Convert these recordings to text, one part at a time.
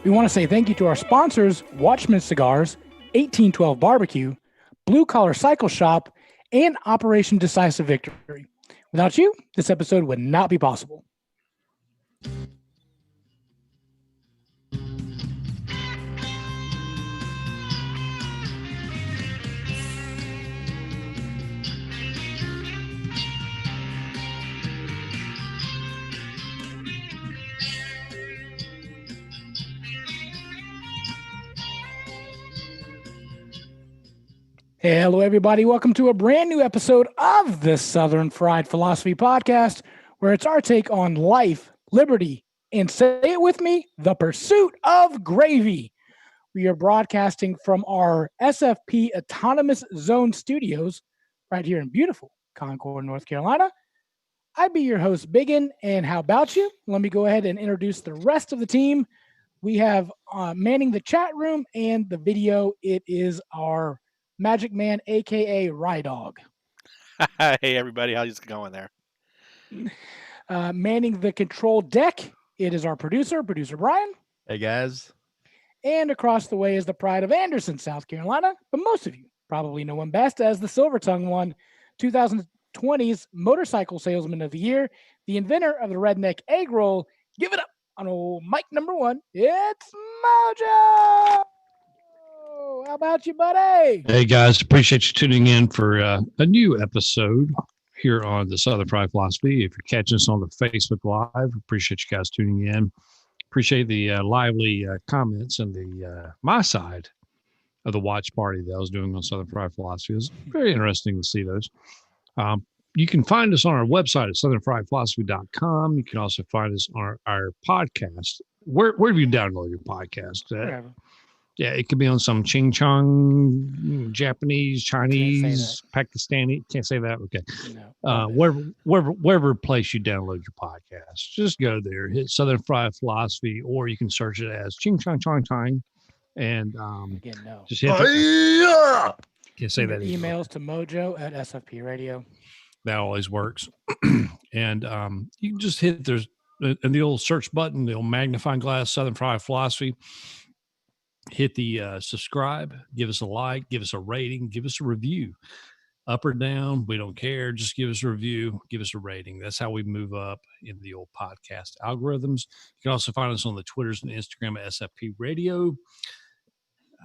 We want to say thank you to our sponsors, Watchman Cigars, 1812 Barbecue, Blue Collar Cycle Shop, and Operation Decisive Victory. Without you, this episode would not be possible. Hello, everybody. Welcome to a brand new episode of the Southern Fried Philosophy Podcast, where it's our take on life, liberty, and say it with me, the pursuit of gravy. We are broadcasting from our SFP Autonomous Zone Studios right here in beautiful Concord, North Carolina. I'd be your host, Biggin, and how about you? Let me go ahead and introduce the rest of the team. We have manning the chat room and the video. It is our Magic Man, a.k.a. Rye Dog. Hey, everybody. How's it going there? Manning the control deck, it is our producer Brian. Hey, guys. And across the way is the pride of Anderson, South Carolina. But most of you probably know him best as the Silver Tongue won 2020's Motorcycle Salesman of the Year, the inventor of the Redneck Egg Roll. Give it up on old mic number one. It's Mojo! How about you, buddy? Hey, guys. Appreciate you tuning in for a new episode here on the Southern Fried Philosophy. If you're catching us on the Facebook Live, appreciate you guys tuning in. Appreciate the lively comments and the my side of the watch party that I was doing on Southern Fried Philosophy. It was very interesting to see those. You can find us on our website at southernfriedphilosophy.com. You can also find us on our podcast. Where have you downloaded your podcast? Wherever. Yeah, it could be on some Ching Chong, Japanese, Chinese, Pakistani. Can't say that. Okay. No, wherever place you download your podcast, just go there, hit Southern Fried Philosophy, or you can search it as Ching Chong Chong Chong, and again, no. Just hit. Can't say that. Emails to Mojo at SFP Radio. That always works, and you can just hit there's the old search button, the old magnifying glass, Southern Fried Philosophy. Hit the subscribe, give us a like, give us a rating, give us a review. Up or down, we don't care. Just give us a review, give us a rating. That's how we move up in the old podcast algorithms. You can also find us on the Twitters and Instagram at SFP Radio.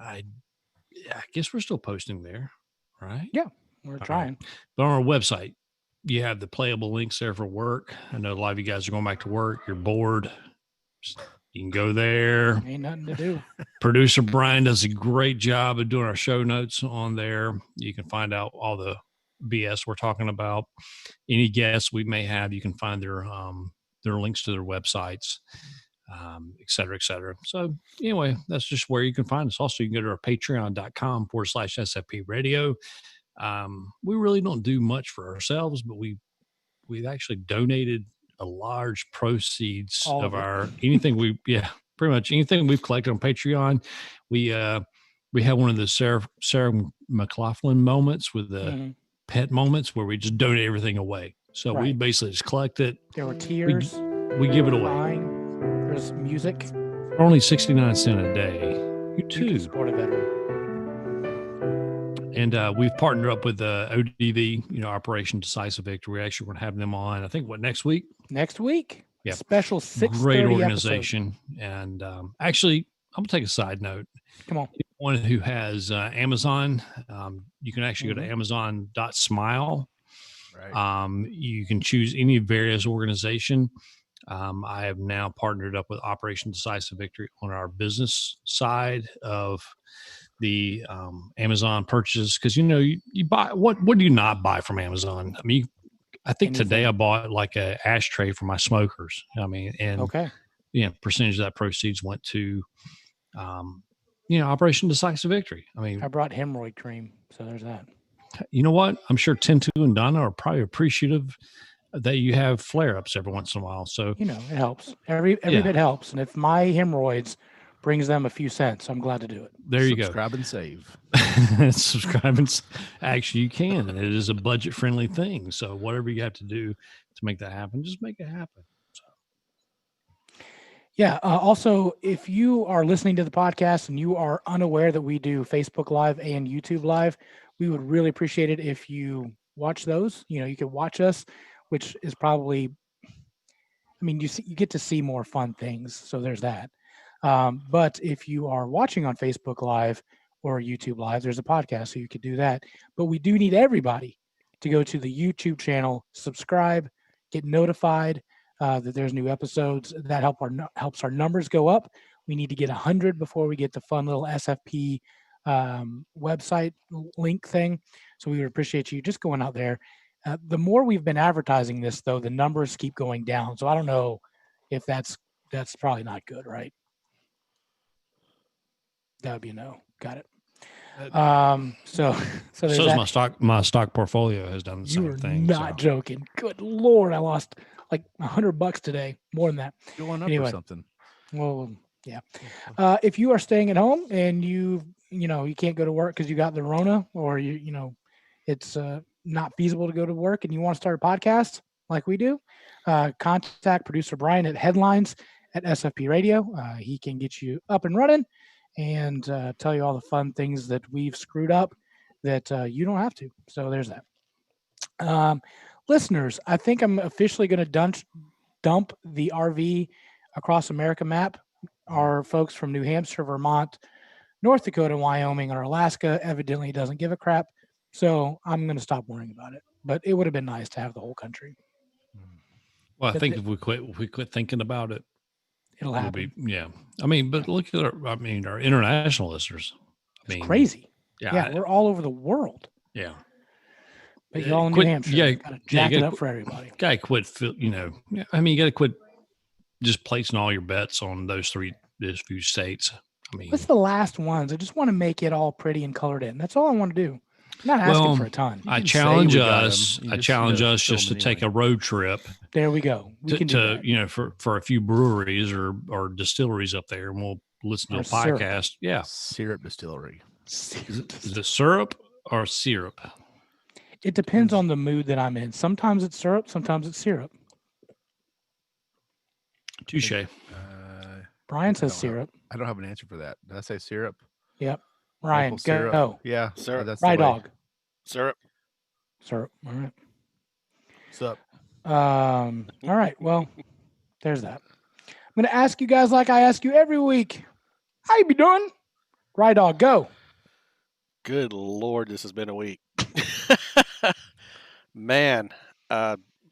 I guess we're still posting there, right? Yeah, we're trying. Right. But on our website, you have the playable links there for work. I know a lot of you guys are going back to work. You're bored. You can go there. Ain't nothing to do. Producer Brian does a great job of doing our show notes on there. You can find out all the BS we're talking about. Any guests we may have, you can find their links to their websites, et cetera, et cetera. So anyway, that's just where you can find us. Also, you can go to our patreon.com/SFP Radio. We really don't do much for ourselves, but we've actually donated a large proceeds of our pretty much anything we've collected on Patreon. We have one of the Sarah McLaughlin moments with the pet moments where we just donate everything away. So we basically just collect it. There were tears. We give it away. Crying. There's music. For only 69 cents a day. You too. Support a veteran. And we've partnered up with ODV, Operation Decisive Victory. We're actually going to have them on, I think, next week? Next week. Yeah. Special 6:30 Great organization. Episode. And actually, I'm going to take a side note. Come on. Anyone who has Amazon, you can actually go to amazon.smile. Right. You can choose any various organization. I have now partnered up with Operation Decisive Victory on our business side of the Amazon purchases, because you buy what do you not buy from Amazon? I mean, I think today I bought like a ashtray for my smokers. I mean, and percentage of that proceeds went to Operation Decisive Victory. I mean, I brought hemorrhoid cream, so there's that. You know what? I'm sure Tintu and Donna are probably appreciative that you have flare-ups every once in a while. So it helps. Every bit helps. And if my hemorrhoids brings them a few cents, I'm glad to do it. There you go. Subscribe and save. Subscribe and actually you can. And it is a budget-friendly thing. So whatever you have to do to make that happen, just make it happen. So. Yeah. Also, if you are listening to the podcast and you are unaware that we do Facebook Live and YouTube Live, we would really appreciate it if you watch those. You could watch us, which is probably, you get to see more fun things. So there's that. But if you are watching on Facebook Live or YouTube Live, there's a podcast, so you could do that. But we do need everybody to go to the YouTube channel, subscribe, get notified that there's new episodes. That helps our numbers go up. We need to get 100 before we get the fun little SFP website link thing. So we would appreciate you just going out there. The more we've been advertising this, though, the numbers keep going down. So I don't know if that's probably not good, right? That would be a no. Got it. So there's So that. my stock portfolio has done the You same are thing. not joking. Good Lord, I lost like $100 today, more than that. Going up Anyway. or something. Well, yeah. If you are staying at home and you can't go to work because you got the Rona, or it's not feasible to go to work and you want to start a podcast like we do, contact producer Brian at Headlines at SFP Radio. He can get you up and running and tell you all the fun things that we've screwed up that you don't have to. So there's that. Listeners, I think I'm officially going to dump the RV Across America map. Our folks from New Hampshire, Vermont, North Dakota, Wyoming, or Alaska evidently doesn't give a crap. So I'm going to stop worrying about it. But it would have been nice to have the whole country. Well, I think if we quit thinking about it, it'll happen. But look at our international listeners. It's crazy. Yeah, we're all over the world. Yeah. But y'all in New Hampshire, got to jack it up for everybody. Got to quit. You got to quit just placing all your bets on those few states. What's the last ones? I just want to make it all pretty and colored in. That's all I want to do. I'm not asking for a ton. I challenge us just to take a road trip. There we go. We can do that. For a few breweries or distilleries up there, and we'll listen to a podcast. Syrup. Yeah, syrup distillery. Is it syrup or syrup? It depends on the mood that I'm in. Sometimes it's syrup. Sometimes it's syrup. Touche. Brian says syrup. I don't have an answer for that. Did I say syrup? Yep. Ryan, go. Yeah. Syrup. That's Right dog. Syrup. Syrup. All right. Sup. All right. Well, there's that. I'm going to ask you guys like I ask you every week. How you be doing? Right dog, go. Good Lord, this has been a week. Man,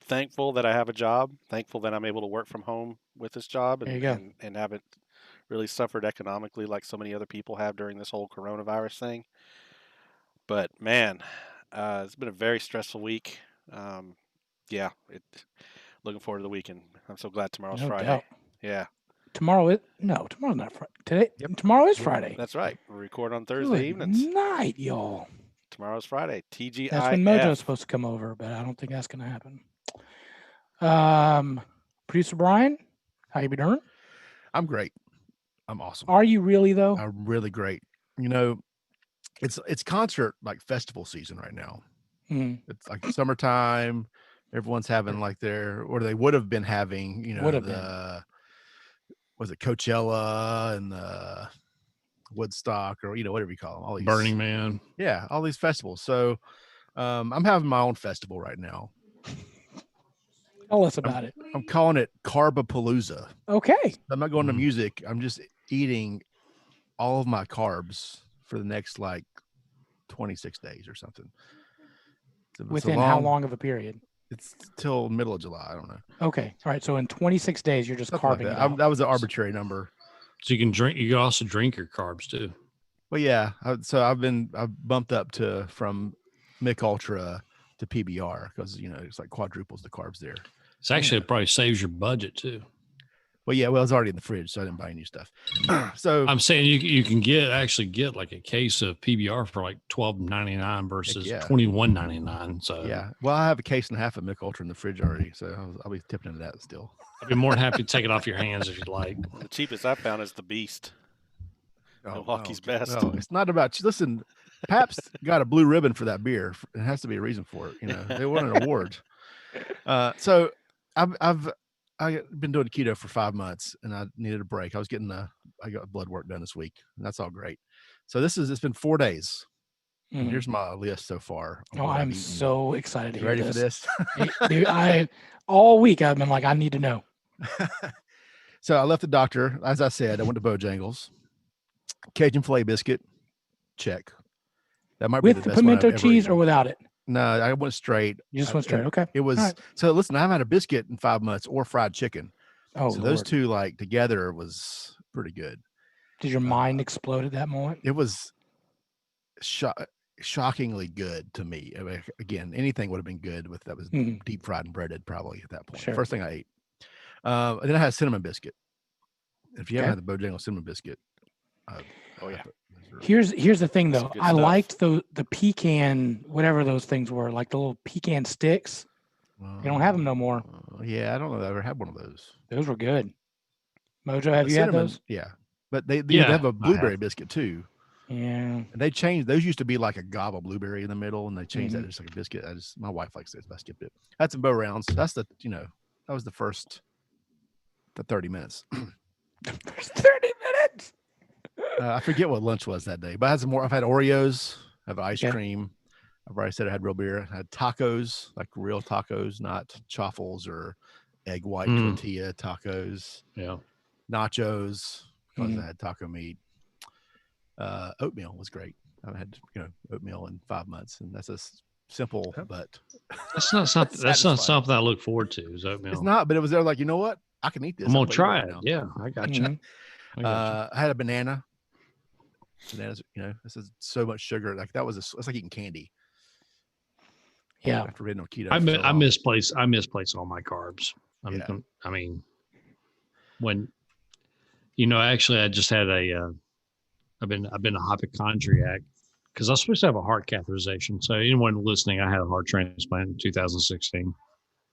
thankful that I have a job. Thankful that I'm able to work from home with this job and haven't really suffered economically like so many other people have during this whole coronavirus thing. But man, it's been a very stressful week. Looking forward to the weekend. I'm so glad tomorrow's Friday. Doubt. Yeah. Tomorrow's not Friday. Today, tomorrow is Friday. That's right. We record on Thursday evenings. Night, y'all. Tomorrow's Friday. TGIF. That's when Mojo's supposed to come over, but I don't think that's going to happen. Producer Brian, how you be doing? I'm great. I'm awesome. Are you really though? I'm really great. It's concert like festival season right now. It's like summertime. Everyone's having like they would have been having, was it Coachella and the Woodstock or whatever you call them, all these Burning Man. Yeah, all these festivals. So I'm having my own festival right now. Tell us about it. I'm calling it Carbapalooza. Okay. I'm not going to music. I'm just eating all of my carbs for the next 26 days or something. Within how long of a period? It's till middle of July. I don't know. Okay. All right. So in 26 days, you're just carving it out. That was an arbitrary number. So you can drink. You can also drink your carbs too. Well, yeah. So I've bumped up from Mick Ultra to PBR because it's like quadruples the carbs there. It's actually it probably saves your budget too. Well, yeah. Well, it's already in the fridge, so I didn't buy any stuff. So I'm saying you can get like a case of PBR for like $12.99 versus $21.99. So yeah. Well, I have a case and a half of Mick Ultra in the fridge already, so I'll be tipping into that still. I'd be more than happy to take it off your hands if you'd like. The cheapest I found is the Beast. Milwaukee's best. No, it's not about. Listen, Pabst got a blue ribbon for that beer. It has to be a reason for it. They won an award. So I've I've been doing keto for 5 months, and I needed a break. I got blood work done this week, and that's all great. So it's been 4 days. And here's my list so far. Oh, I'm so excited to hear ready for this? Dude, all week I've been like, I need to know. So I left the doctor. As I said, I went to Bojangles. Cajun filet biscuit, check. That might be the with best pimento one I've ever cheese eaten. or without it. No, I went straight. You just went straight. Okay. It was So. Listen, I haven't had a biscuit in 5 months or fried chicken. Oh, so those two like together was pretty good. Did your mind explode at that moment? It was shockingly good to me. I mean, again, anything would have been good with that was deep fried and breaded probably at that point. Sure. First thing I ate. And then I had a cinnamon biscuit. If you haven't had the Bojangles cinnamon biscuit, oh yeah. Here's the thing though. I liked the pecan, whatever those things were, like the little pecan sticks. They don't have them no more. Yeah, I don't know if I ever had one of those. Those were good. Mojo, have you had those? Yeah, but they have a blueberry biscuit too. Yeah, and they changed. Those used to be like a gob of blueberry in the middle, and they changed that to just like a biscuit. My wife likes it, so I skipped it. I had some Bo Rounds. That's that was the first 30 minutes. There's 30 minutes. I forget what lunch was that day, but I had some more. I've had Oreos. I have ice cream. I've already said I had real beer. I had tacos, like real tacos, not chaffles or egg white tortilla tacos. Yeah. Nachos, because I had taco meat. Oatmeal was great. I've had oatmeal in 5 months, and that's a simple, but that's not something. That's not something I look forward to. Is oatmeal? It's not, but it was there. Like, you know what? I can eat this. I'm gonna try it. Yeah, I got you. I had a banana. Bananas, this is so much sugar. Like it's like eating candy. Yeah. After being on keto, I misplace all my carbs. I mean, when actually I just had I've been a hypochondriac because I was supposed to have a heart catheterization. So anyone listening, I had a heart transplant in 2016,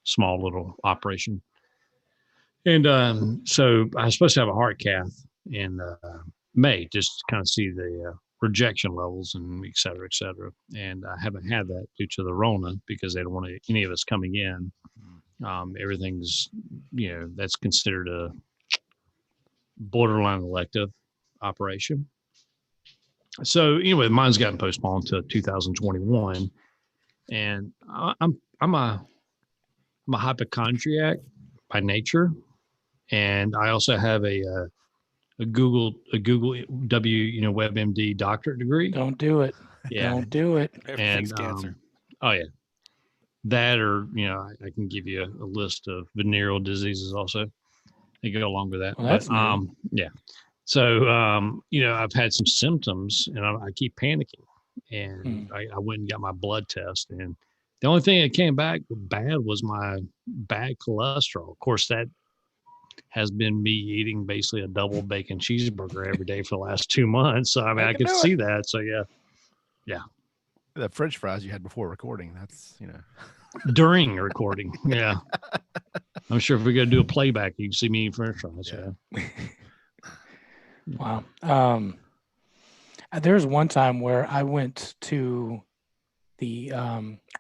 small little operation. And so I was supposed to have a heart cath in May, just to kind of see the rejection levels and et cetera, et cetera. And I haven't had that due to the Rona because they don't want any of us coming in. Everything's, that's considered a borderline elective operation. So anyway, mine's gotten postponed to 2021, and I'm a hypochondriac by nature, and I also have a Google WebMD doctorate degree. Don't do it. Yeah, don't do it. And cancer. Oh yeah, that or I can give you a list of venereal diseases also. They go along with that. Well, that's yeah. So, I've had some symptoms and I keep panicking, and I went and got my blood test, and the only thing that came back bad was my bad cholesterol. Of course, that has been me eating basically a double bacon cheeseburger every day for the last 2 months. So, I mean, I can see that. So, yeah. The French fries you had before recording, that's, During recording. Yeah. I'm sure if we're going to do a playback, you can see me eating French fries. Yeah. Wow. There was one time where I went to the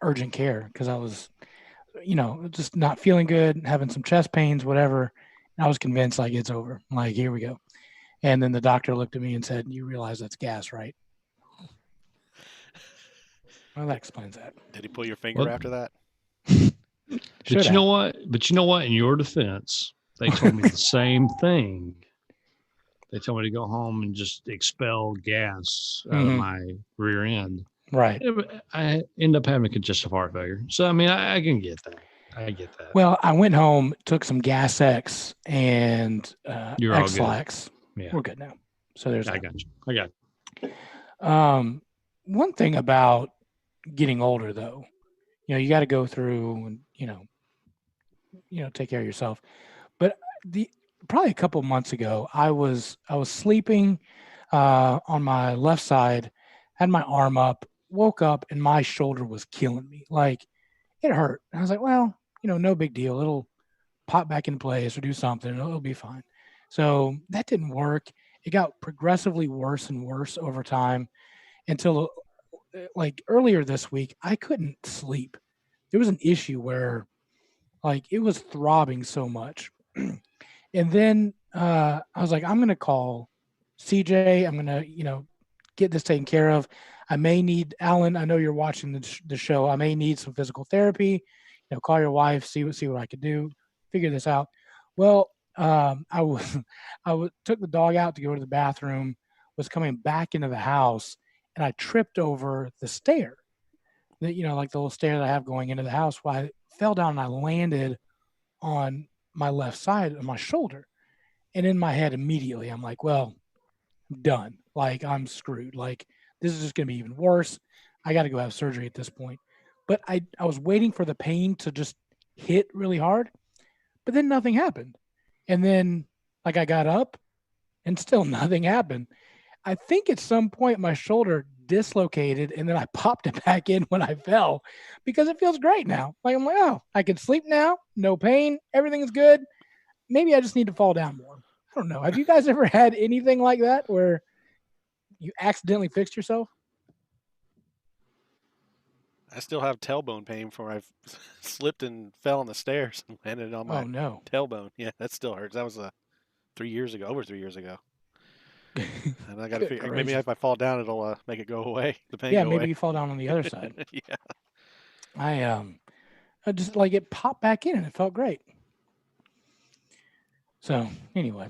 urgent care because I was, just not feeling good, having some chest pains, whatever. And I was convinced like it's over. I'm like, here we go. And then the doctor looked at me and said, "You realize that's gas, right?" Well, that explains that. Did he pull your finger after that? But you know what? In your defense, they told me the same thing. They told me to go home and just expel gas out of my rear end. Right. I end up having congestive heart failure. So, I mean, I can get that. I get that. Well, I went home, took some Gas X and X-Lax. Yeah. We're good now. So there's I got you. One thing about getting older, though, you got to go through and, take care of yourself. But probably a couple months ago, I was sleeping on my left side, had my arm up, woke up, and my shoulder was killing me. Like, it hurt. And I was like, well, no big deal. It'll pop back into place or do something. It'll be fine. So that didn't work. It got progressively worse and worse over time until like earlier this week, I couldn't sleep. There was an issue where like it was throbbing so much. And then I was like, I'm going to call CJ. I'm going to, get this taken care of. I may need, Alan, I know you're watching the show. I may need some physical therapy. Call your wife, see what I could do, figure this out. Well, I took the dog out to go to the bathroom, was coming back into the house, and I tripped over the stair. That like the little stair that I have going into the house. Well, I fell down and I landed on my left side of my shoulder. And in my head immediately, I'm like, well, I'm done. Like, I'm screwed. Like, this is just going to be even worse. I got to go have surgery at this point. But I was waiting for the pain to just hit really hard, but then nothing happened. And then like I got up and still nothing happened. I think at some point my shoulder dislocated and then I popped it back in when I fell because it feels great now. Like, I'm like, oh, I can sleep now. No pain. Everything's good. Maybe I just need to fall down more. I don't know. Have you guys ever had anything like that where you accidentally fixed yourself? I still have tailbone pain from where I slipped and fell on the stairs and landed on my tailbone. Yeah, that still hurts. That was 3 years ago, over 3 years ago. And I got to figure, maybe if I fall down, it'll make it go away. The pain go maybe away. You fall down on the other side. Yeah. I just like it popped back in and it felt great. So anyway,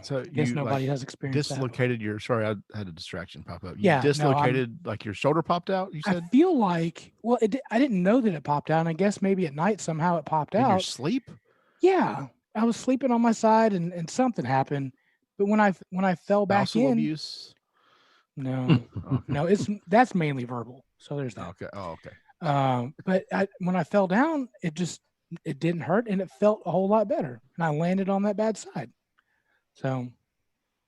so I guess nobody has experienced dislocated your. Sorry, I had a distraction pop up. You dislocated like your shoulder popped out. You said. I feel like I didn't know that it popped out. And I guess maybe at night somehow it popped out. In your sleep? Yeah, I was sleeping on my side and something happened. But when I fell back Spousal in, abuse? No, no, that's mainly verbal. So there's that. Okay. Oh, okay. But when I fell down, it didn't hurt and it felt a whole lot better. And I landed on that bad side. So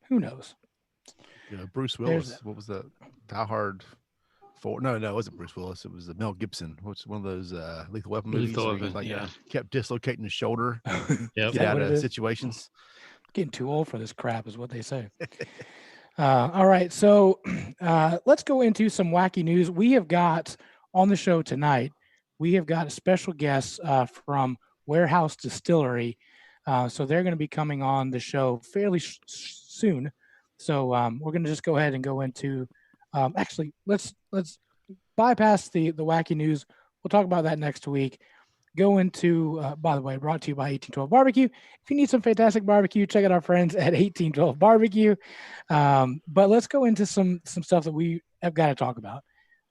who knows? Bruce Willis. What was that? Die Hard 4? No, it wasn't Bruce Willis. It was Mel Gibson. What's one of those Lethal Weapon movies? Kept dislocating his shoulder. Get out of situations. Getting too old for this crap is what they say. All right. So let's go into some wacky news. We have got on the show tonight, we have got a special guest from Warehouse Distillery. So they're going to be coming on the show fairly soon. So we're going to just go ahead and go into, actually, let's bypass the wacky news. We'll talk about that next week. Go into, by the way, brought to you by 1812 Barbecue. If you need some fantastic barbecue, check out our friends at 1812 Barbecue. But let's go into some stuff that we have got to talk about.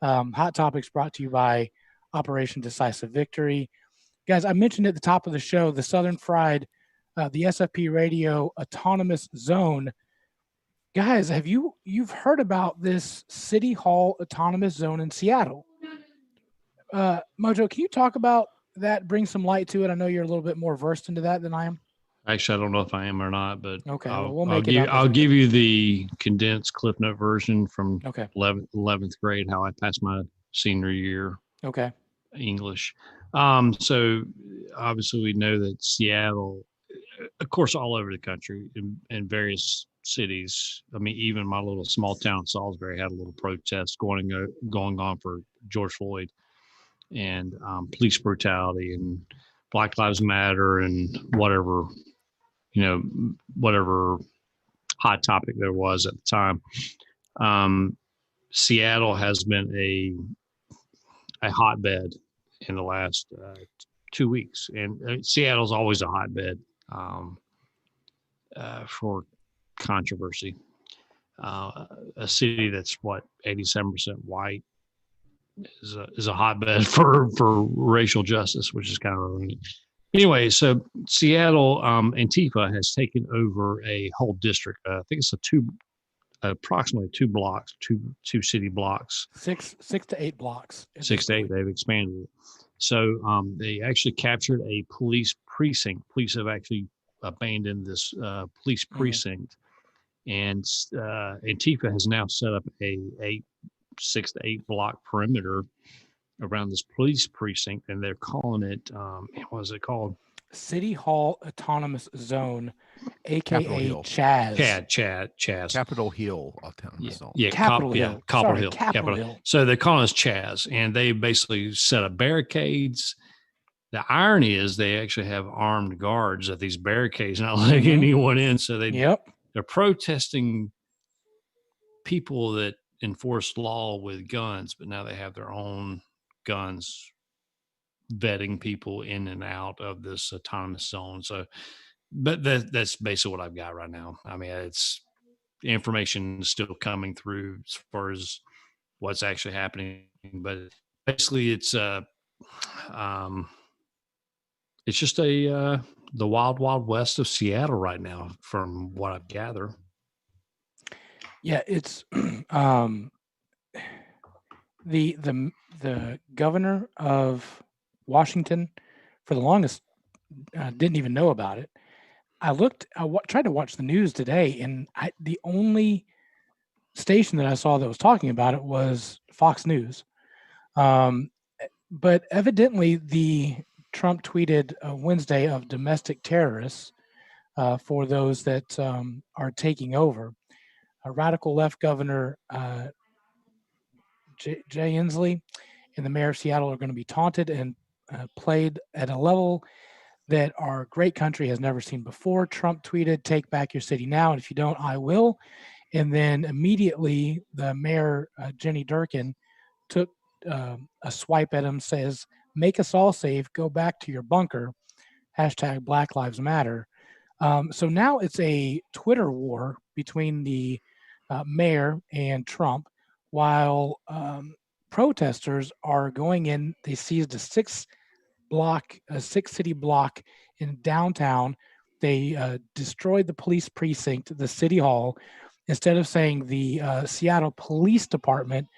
Hot Topics brought to you by Operation Decisive Victory. Guys, I mentioned at the top of the show, the Southern Fried, the SFP Radio Autonomous Zone. Guys, you've heard about this City Hall Autonomous Zone in Seattle? Mojo, can you talk about that, bring some light to it? I know you're a little bit more versed into that than I am. Actually, I don't know if I am or not, but okay, I'll give you the condensed Cliff Note version from 11th grade, how I passed my senior year. Okay. English. So obviously we know that Seattle, of course, all over the country in various cities. I mean, even my little small town, Salisbury, had a little protest going on for George Floyd and police brutality and Black Lives Matter and whatever hot topic there was at the time. Seattle has been a hotbed in the last 2 weeks, and Seattle's always a hotbed for controversy. A city that's 87% white is a hotbed for racial justice, which is kind of ironic. Anyway, so Seattle Antifa has taken over a whole district. I think it's approximately 2 blocks, two city blocks. 6 to 8 blocks. 6 to 8. They've expanded it. So they actually captured a police precinct. Police have actually abandoned this police precinct, and Antifa has now set up a 6 to 8 block perimeter around this police precinct, and they're calling it what is it called? City Hall Autonomous Zone, aka Chaz. Chaz. Capitol Hill Autonomous Zone. Yeah, Capitol Hill. Capitol Hill. So they're calling us Chaz, and they basically set up barricades. the irony is they actually have armed guards at these barricades, not letting anyone in. So they're protesting people that enforce law with guns, but now they have their own guns vetting people in and out of this autonomous zone. So, but that's basically what I've got right now. I mean, it's information is still coming through as far as what's actually happening, but basically it's just the wild, wild west of Seattle right now, from what I've gathered. Yeah, it's the governor of Washington for the longest didn't even know about it. I tried to watch the news today, and the only station that I saw that was talking about it was Fox News. But evidently, the Trump tweeted Wednesday of domestic terrorists for those that are taking over. A radical left governor, Jay Inslee, and the mayor of Seattle are going to be taunted and played at a level that our great country has never seen before. Trump tweeted, "Take back your city now, and if you don't, I will." And then immediately the mayor, Jenny Durkin, took a swipe at him, says, "Make us all safe, go back to your bunker, hashtag Black Lives Matter." So now it's a Twitter war between the mayor and Trump, while protesters are going in. They seized a six-city block in downtown. They destroyed the police precinct, the city hall. Instead of saying the Seattle Police Department,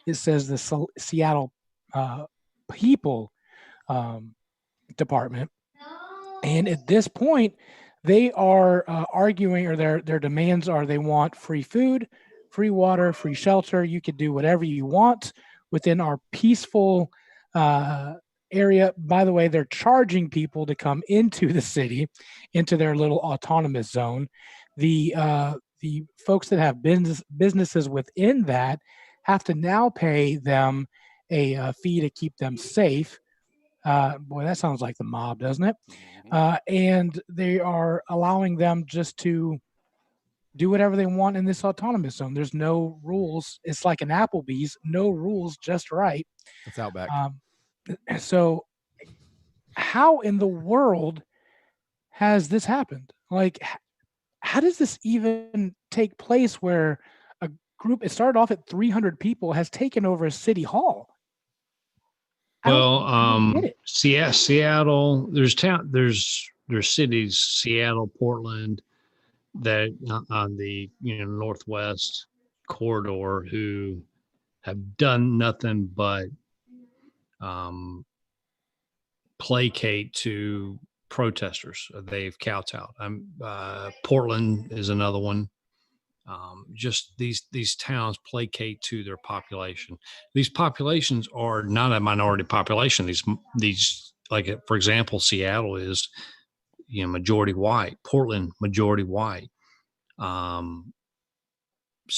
it says the Seattle People Department. And at this point, they are arguing, or their demands are, they want free food, free water, free shelter. You could do whatever you want within our peaceful area. By the way, they're charging people to come into the city, into their little autonomous zone. The folks that have businesses within that have to now pay them a fee to keep them safe. Boy, that sounds like the mob, doesn't it? And they are allowing them just to do whatever they want in this autonomous zone. There's no rules. It's like an Applebee's, no rules, just right. It's Outback. So how in the world has this happened? Like, how does this even take place where a group, it started off at 300 people, has taken over a city hall? Well, Seattle, there's cities, Seattle, Portland, that on the northwest corridor, who have done nothing but placate to protesters. They've kowtowed. Portland is another one. Just these towns placate to their population. These populations are not a minority population. These like, for example, Seattle is majority white. Portland, majority white. Some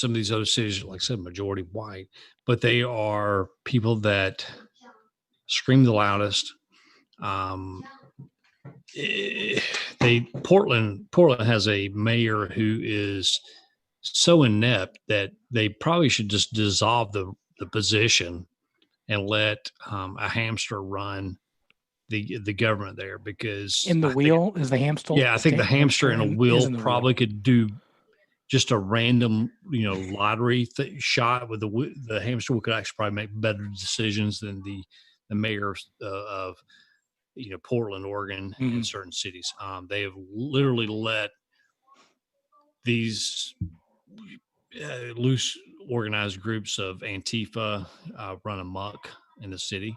of these other cities, like I said, majority white, but they are people that scream the loudest. Portland has a mayor who is so inept that they probably should just dissolve the position and let a hamster run the government there, because in the wheel is the hamster. Yeah, I think the hamster in a wheel probably could do just a random, lottery shot with the hamster could actually probably make better decisions than the mayor of Portland, Oregon, and certain cities. They have literally let these loose organized groups of Antifa run amok in the city.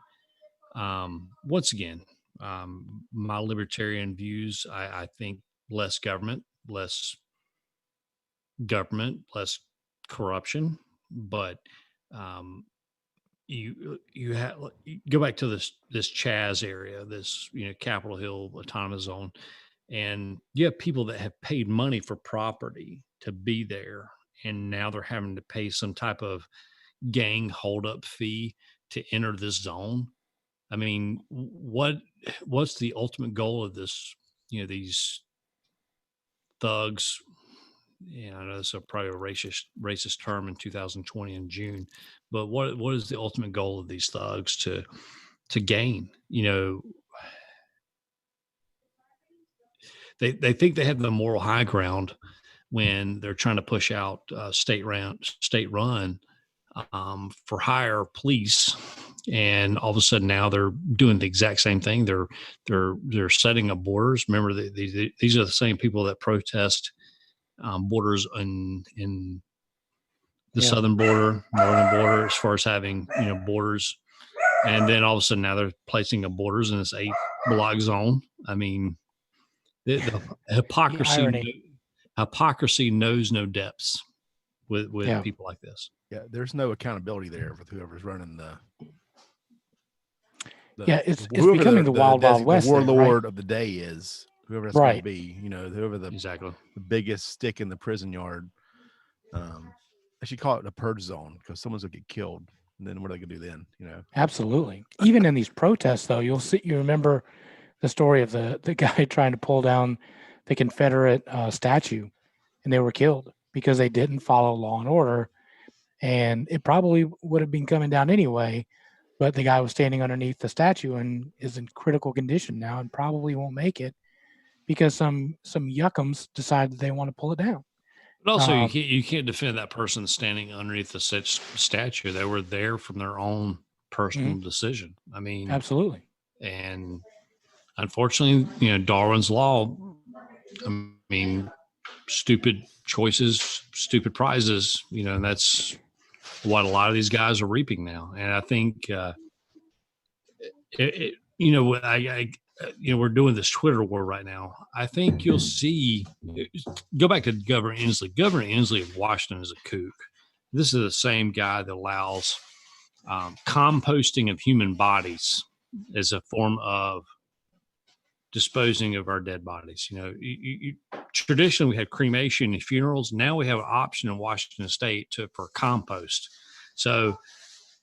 Once again, my libertarian views, I think less government, less corruption, but you go back to this Chaz area, this Capitol Hill autonomous zone, and you have people that have paid money for property to be there, and now they're having to pay some type of gang holdup fee to enter this zone. I mean, what's the ultimate goal of this? These thugs. I know it's probably a racist term in 2020 in June, but what is the ultimate goal of these thugs to gain? They think they have the moral high ground when they're trying to push out state-run for hire police, and all of a sudden now they're doing the exact same thing. They're setting up borders. Remember, these are the same people that protest borders in the southern border, northern border, as far as having borders, and then all of a sudden now they're placing up borders in this 8-block zone. I mean, the hypocrisy knows no depths with people like this. Yeah, there's no accountability there with whoever's running the it's becoming the wild west. The warlord right? of the day is whoever that's going to be. Whoever the biggest stick in the prison yard. I should call it a purge zone, because someone's going to get killed, and then what are they going to do then? Absolutely. Even in these protests, though, you remember the story of the guy trying to pull down the Confederate statue, and they were killed because they didn't follow law and order, and it probably would have been coming down anyway, but the guy was standing underneath the statue and is in critical condition now and probably won't make it because some yuckums decided they want to pull it down. But also, you can't defend that person standing underneath the statue. They were there from their own personal decision. I mean, absolutely. And unfortunately, Darwin's Law. I mean, stupid choices, stupid prizes. And that's what a lot of these guys are reaping now. And I think, we're doing this Twitter war right now. I think you'll see. Go back to Governor Inslee. Governor Inslee of Washington is a kook. This is the same guy that allows composting of human bodies as a form of disposing of our dead bodies. Traditionally we had cremation and funerals. Now we have an option in Washington State for compost. So,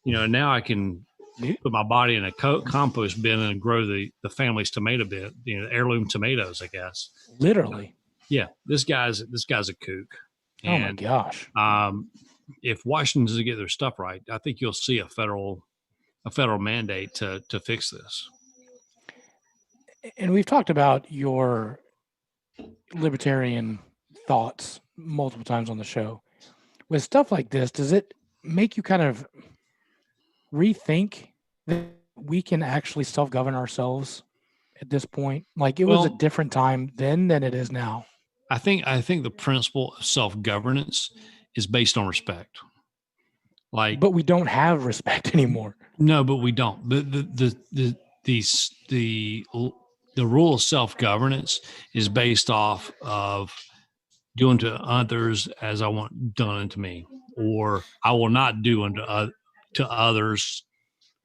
now I can put my body in a compost bin and grow the family's tomato bin, heirloom tomatoes, I guess. Literally. Yeah. This guy's a kook. And, oh my gosh. If Washington doesn't get their stuff right, I think you'll see a federal mandate to fix this. And we've talked about your libertarian thoughts multiple times on the show. With stuff like this, does it make you kind of rethink that we can actually self-govern ourselves at this point? Like, it was a different time then than it is now. I think the principle of self-governance is based on respect. But we don't have respect anymore. No, but we don't. The rule of self-governance is based off of doing to others as I want done unto me, or I will not do to others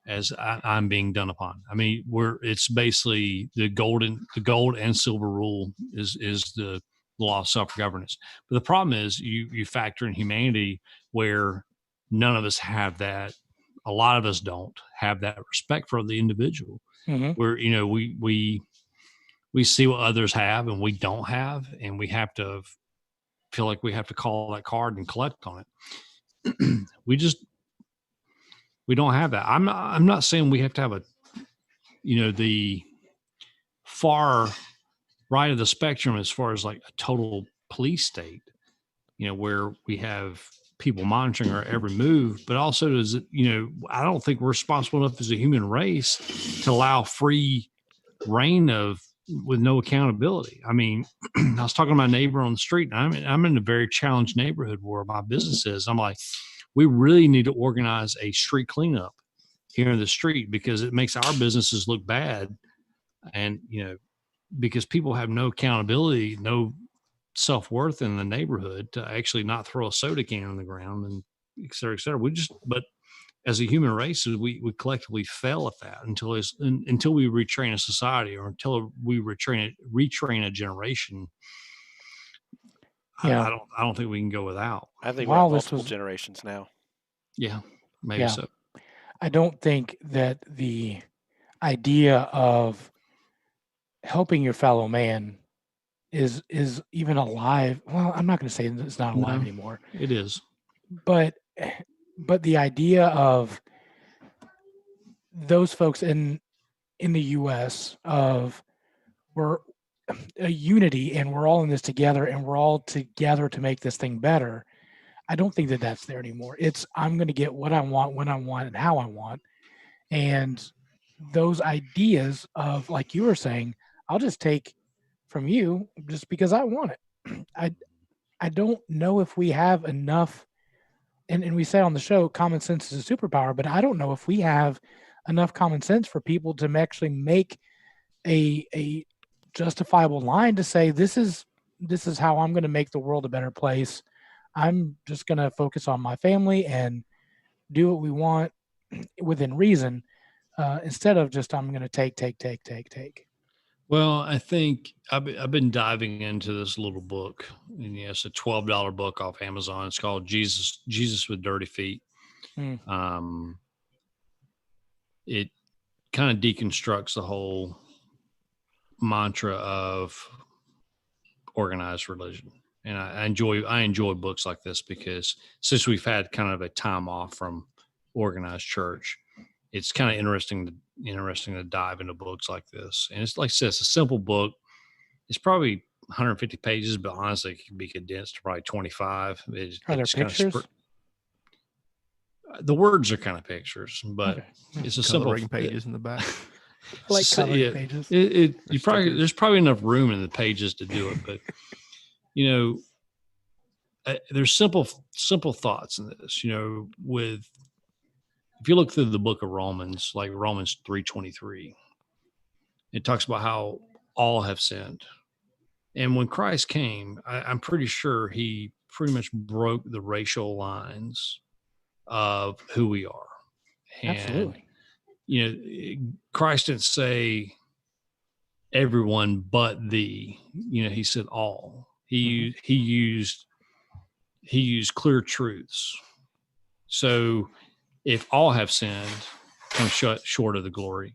as I'm being done upon. I mean, it's basically the gold and silver rule is the law of self-governance. But the problem is you factor in humanity, where none of us have that. A lot of us don't have that respect for the individual. Mm-hmm. Where we see what others have and we don't have, and we have to feel like we have to call that card and collect on it. We don't have that. I'm not saying we have to have the far right of the spectrum as far as like a total police state, where we have people monitoring our every move, but also I don't think we're responsible enough as a human race to allow free reign with no accountability. I mean, I was talking to my neighbor on the street, and I'm in a very challenged neighborhood where my business is. I'm like, we really need to organize a street cleanup here in the street, because it makes our businesses look bad. And, because people have no accountability, no self-worth in the neighborhood to actually not throw a soda can on the ground, and et cetera, et cetera. But as a human race, we collectively fail at that until we retrain a society, or until we retrain a generation. Yeah. I don't think we can go without. I think we're multiple generations now. Yeah, maybe so. I don't think that idea of helping your fellow man is even alive. Well, I'm not going to say it's not alive anymore. It is. But the idea of those folks in the U.S. of we're a unity and we're all in this together and we're all together to make this thing better. I don't think that that's there anymore. It's I'm going to get what I want, when I want, and how I want. And those ideas of, like you were saying, I'll just take from you just because I want it. I don't know if we have enough, and we say on the show, common sense is a superpower, but I don't know if we have enough common sense for people to actually make a justifiable line to say, this is how I'm going to make the world a better place. I'm just going to focus on my family and do what we want within reason, instead of just I'm going to take. Well, I think I've been diving into this little book, and it's a $12 book off Amazon. It's called Jesus with Dirty Feet. It kind of deconstructs the whole mantra of organized religion. And I enjoy books like this because since we've had kind of a time off from organized church, it's kind of interesting to dive into books like this. And it's like I said, it's a simple book. It's probably 150 pages, but honestly, it can be condensed to probably 25. Are there pictures? The words are kind of pictures, but it's a simple pages in the back. Like coloring pages. There's probably enough room in the pages to do it, but there's simple thoughts in this. If you look through the book of Romans, like Romans 3:23, it talks about how all have sinned. And when Christ came, I'm pretty sure he pretty much broke the racial lines of who we are. And, absolutely. Christ didn't say everyone but thee. He said all. He used clear truths. So if all have sinned, come short of the glory,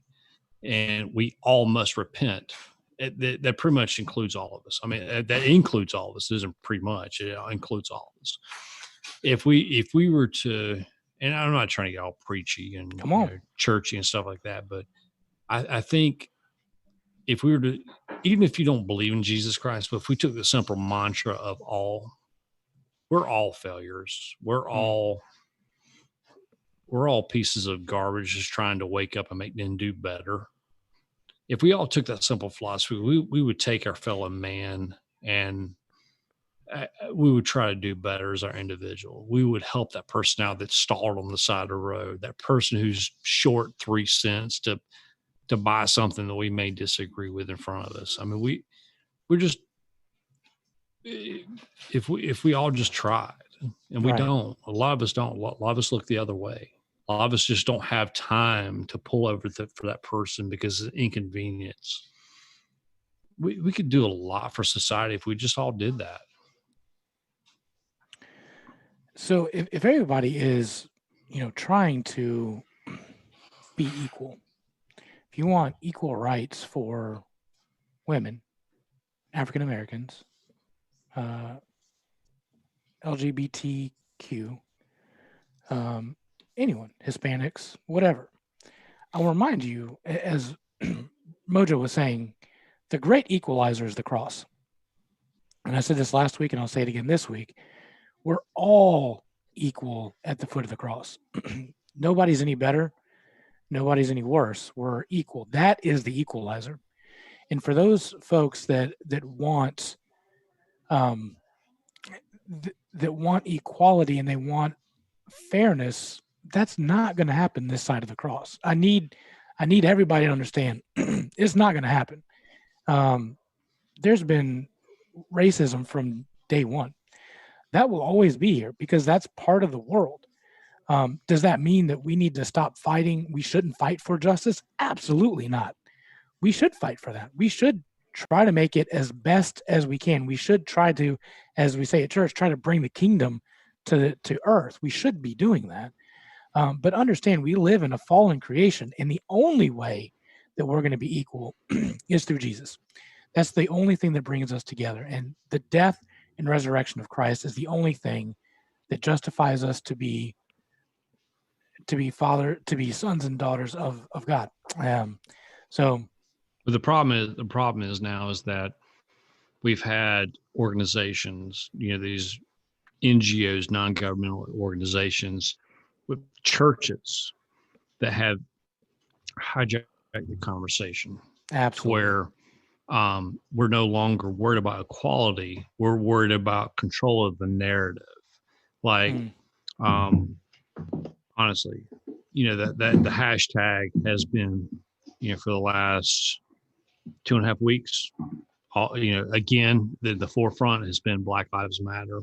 and we all must repent, that pretty much includes all of us. I mean, that includes all of us. It isn't pretty much. It includes all of us. If we were to, and I'm not trying to get all preachy and churchy and stuff like that, but I think if we were to, even if you don't believe in Jesus Christ, but if we took the simple mantra of all, we're all failures. We're all pieces of garbage just trying to wake up and make them do better. If we all took that simple philosophy, we would take our fellow man and we would try to do better as our individual. We would help that person out that's stalled on the side of the road, that person who's short 3 cents to buy something that we may disagree with in front of us. I mean, we're just, if we all just tried, and we don't, a lot of us don't, a lot of us look the other way. A lot of us just don't have time to pull over for that person because of inconvenience. We could do a lot for society if we just all did that. So if everybody is, trying to be equal, if you want equal rights for women, African Americans, LGBTQ, anyone, Hispanics, whatever, I'll remind you, as Mojo was saying, the Great Equalizer is the cross. And I said this last week, and I'll say it again this week. We're all equal at the foot of the cross. Nobody's any better. Nobody's any worse. We're equal. That is the equalizer. And for those folks that want that want equality and they want fairness, that's not going to happen this side of the cross. I need everybody to understand it's not going to happen. There's been racism from day one. That will always be here because that's part of the world. Does that mean that we need to stop fighting? We shouldn't fight for justice? Absolutely not. We should fight for that. We should try to make it as best as we can. We should try to, as we say at church, try to bring the kingdom to earth. We should be doing that. But understand we live in a fallen creation, and the only way that we're going to be equal is through Jesus. That's the only thing that brings us together. And the death and resurrection of Christ is the only thing that justifies us to be sons and daughters of God. So but the problem is now is that we've had organizations, these NGOs, non-governmental organizations, with churches that have hijacked the conversation. Absolutely. Where we're no longer worried about equality. We're worried about control of the narrative. Like, honestly, that the hashtag has been, for the last 2.5 weeks, again, the forefront has been Black Lives Matter.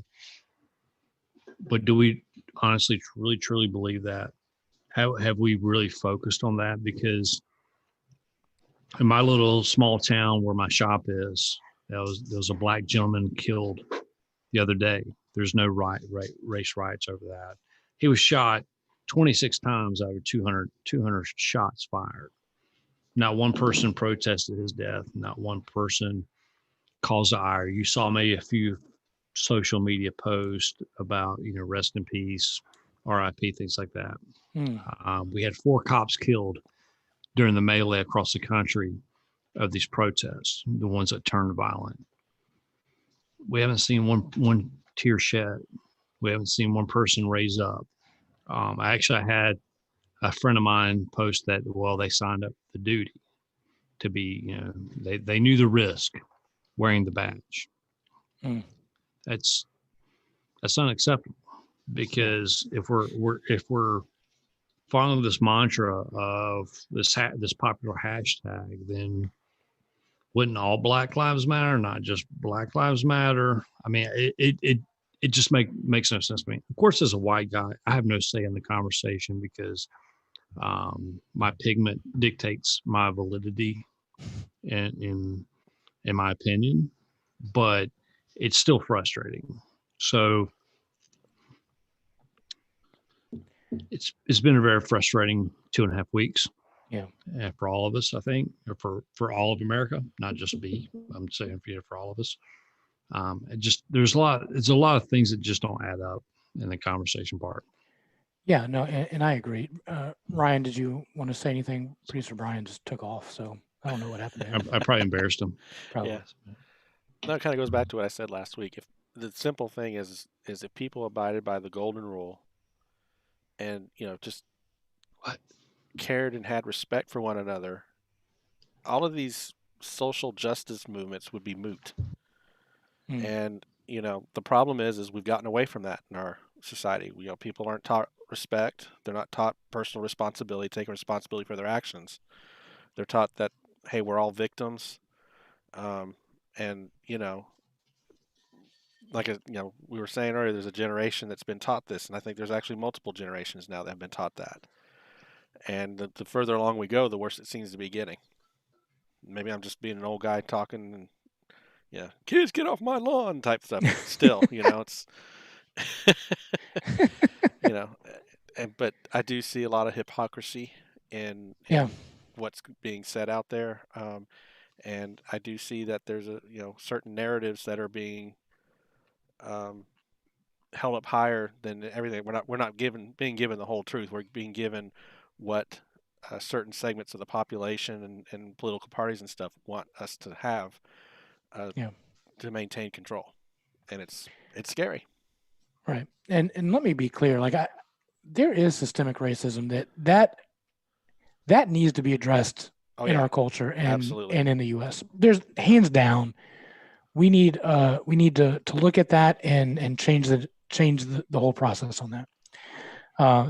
But do we honestly, really, truly believe that? Have we really focused on that? Because in my little small town where my shop is, there was a Black gentleman killed the other day. There's no race riots over that. He was shot 26 times out of 200 shots fired. Not one person protested his death. Not one person caused ire. You saw maybe a few social media posts about, rest in peace, RIP, things like that. We had 4 cops killed during the melee across the country of these protests, the ones that turned violent. We haven't seen one tear shed. We haven't seen one person raise up. I had a friend of mine post that, well, they signed up for duty to be, they knew the risk wearing the badge. That's unacceptable, because if we're following this mantra of this popular hashtag, then wouldn't all Black Lives Matter, not just Black Lives Matter? I mean, it just makes no sense to me. Of course, as a white guy, I have no say in the conversation because my pigment dictates my validity in my opinion, but it's still frustrating. So it's been a very frustrating 2.5 weeks. Yeah. For all of us, I think, or for all of America, not just me. I'm saying for all of us. There's a lot of things that just don't add up in the conversation part. Yeah, no, and I agree. Ryan, did you want to say anything? Producer Brian just took off, so I don't know what happened to him. I probably embarrassed him. Probably. Yeah. No, it kind of goes back to what I said last week. If the simple thing is if people abided by the golden rule and, just cared and had respect for one another, all of these social justice movements would be moot. And, the problem is we've gotten away from that in our society. People aren't taught respect. They're not taught personal responsibility, taking responsibility for their actions. They're taught that, hey, we're all victims. And, like, we were saying earlier, there's a generation that's been taught this. And I think there's actually multiple generations now that have been taught that. And the further along we go, the worse it seems to be getting. Maybe I'm just being an old guy talking and, kids get off my lawn type stuff. Still, it's, but I do see a lot of hypocrisy in what's being said out there. And I do see that there's certain narratives that are being held up higher than everything. We're not being given the whole truth. We're being given what certain segments of the population and political parties and stuff want us to have to maintain control, and it's scary. Right, and let me be clear. Like, there is systemic racism that needs to be addressed in our culture and in the U.S. There's hands down. We need to look at that and change the whole process on that.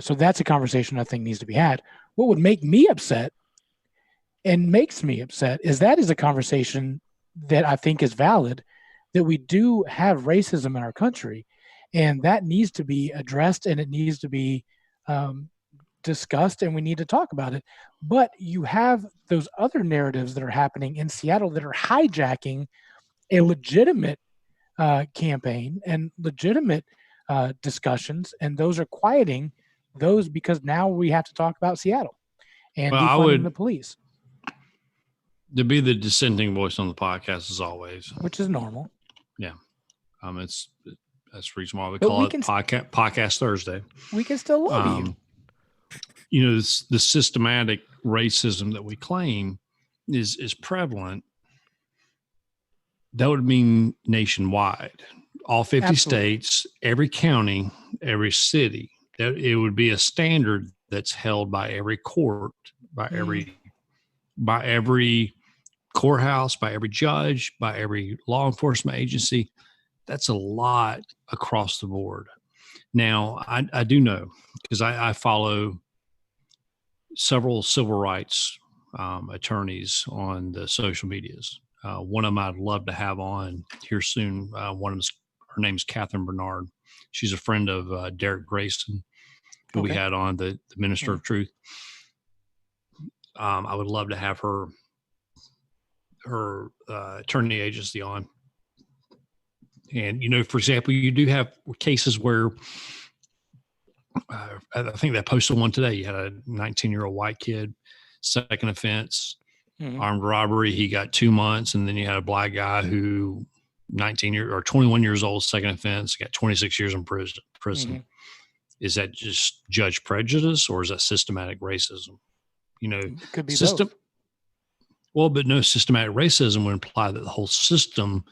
So that's a conversation I think needs to be had. What would make me upset and makes me upset is a conversation that I think is valid, that we do have racism in our country, and that needs to be addressed and it needs to be discussed, and we need to talk about it. But you have those other narratives that are happening in Seattle that are hijacking a legitimate campaign and legitimate discussions, and those are quieting those because now we have to talk about Seattle and defunding the police. To be the dissenting voice on the podcast as always, which is normal. Yeah, that's the reason why we call it podcast Thursday. We can still love you. You know, the systematic racism that we claim is prevalent. That would mean nationwide, all 50 Absolutely. states, every county, every city. That it would be a standard that's held by every court, by every courthouse, by every judge, by every law enforcement agency. That's a lot across the board. Now, I do know, because I follow several civil rights attorneys on the social medias. One of them I'd love to have on here soon. One of them, her name's Catherine Bernard. She's a friend of Derek Grayson, who we had on, the Minister of Truth. I would love to have her attorney agency on. And, you know, for example, you do have cases where I think they posted one today. You had a 19-year-old white kid, second offense, armed robbery. He got 2 months. And then you had a black guy who 21 years old, second offense, got 26 years in prison. Is that just judge prejudice, or is that systematic racism? You know, could be both. Well, but no, systematic racism would imply that the whole system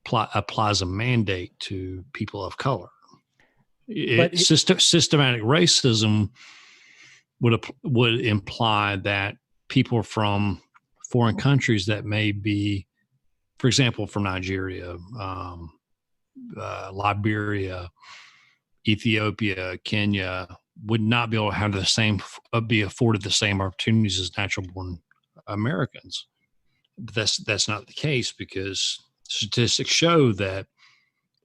applies a mandate to people of color. Systematic racism would imply that people from foreign countries that may be, for example, from Nigeria, Liberia, Ethiopia, Kenya, would not be able to have be afforded the same opportunities as natural born Americans. But that's not the case, because statistics show that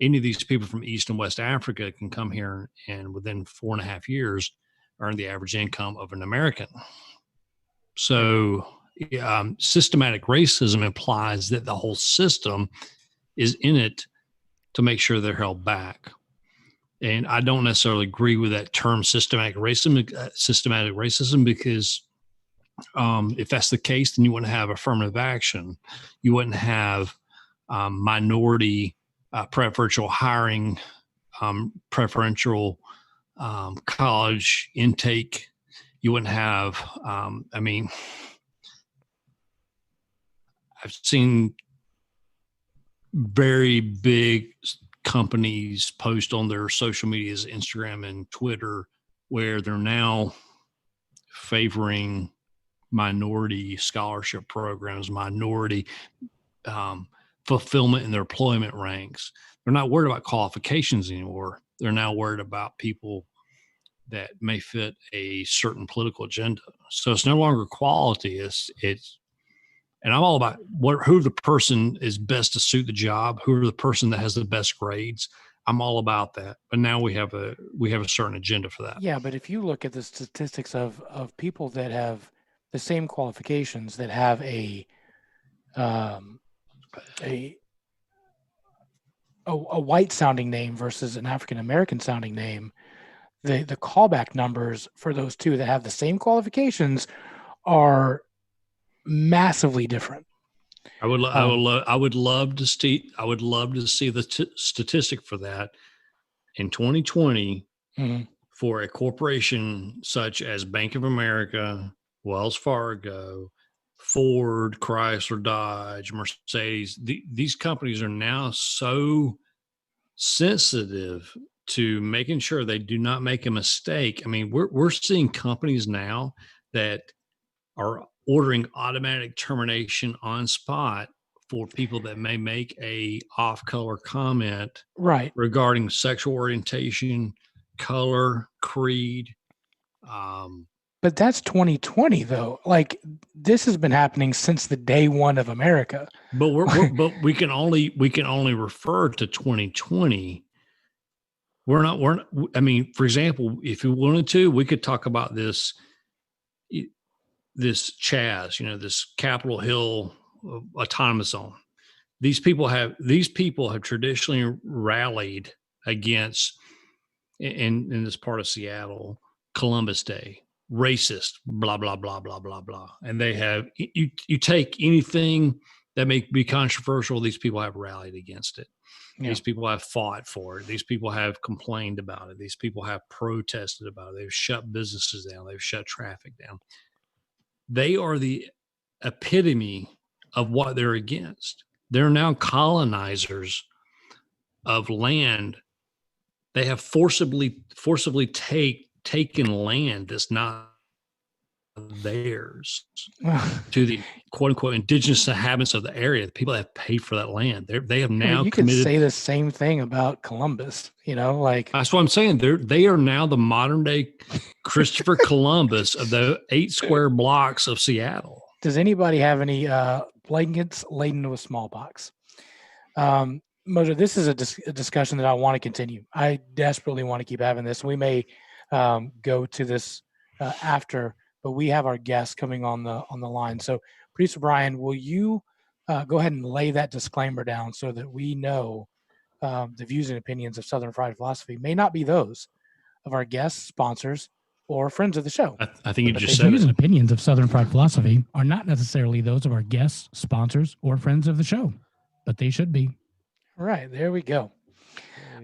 any of these people from East and West Africa can come here and within 4.5 years earn the average income of an American. So systematic racism implies that the whole system is in it to make sure they're held back. And I don't necessarily agree with that term systematic racism, because if that's the case, then you wouldn't have affirmative action. You wouldn't have minority preferential hiring, preferential college intake. You wouldn't have, I've seen very big companies post on their social medias, Instagram and Twitter, where they're now favoring minority scholarship programs, minority fulfillment in their employment ranks. They're not worried about qualifications anymore. They're now worried about people that may fit a certain political agenda. So it's no longer quality. And I'm all about who the person is best to suit the job, who are the person that has the best grades. I'm all about that. But now we have a certain agenda for that. Yeah, but if you look at the statistics of people that have the same qualifications, that have a white sounding name versus an African American sounding name, the callback numbers for those two that have the same qualifications are massively different. I would love to see the statistic for that in 2020 for a corporation such as Bank of America, Wells Fargo, Ford, Chrysler, Dodge, Mercedes. These companies are now so sensitive to making sure they do not make a mistake. I mean, we're seeing companies now that are ordering automatic termination on spot for people that may make a off-color comment regarding sexual orientation, color, creed. But that's 2020 though. Like, this has been happening since the day one of America. But we can only refer to 2020. I mean, for example, if we wanted to, we could talk about this Chaz, this Capitol Hill autonomous zone. These people have traditionally rallied against in this part of Seattle, Columbus Day, racist, blah, blah, blah, blah, blah, blah. And they have, you take anything that may be controversial, these people have rallied against it. Yeah. These people have fought for it. These people have complained about it. These people have protested about it. They've shut businesses down. They've shut traffic down. They are the epitome of what they're against. They're now colonizers of land. They have forcibly taken land that's not theirs to the quote unquote indigenous inhabitants of the area. The people that have paid for that land. They have now committed. You could say the same thing about Columbus, like that's what I'm saying. They are now the modern day Christopher Columbus of the 8 square blocks of Seattle. Does anybody have any blankets laden with smallpox? Mojo, this is a discussion that I want to continue. I desperately want to keep having this. We may go to this after, but we have our guests coming on the line. So, Producer Brian, will you go ahead and lay that disclaimer down so that we know the views and opinions of Southern Fried Philosophy may not be those of our guests, sponsors, or friends of the show. I think you just said the views and opinions of Southern Fried Philosophy are not necessarily those of our guests, sponsors, or friends of the show, but they should be. All right, there we go.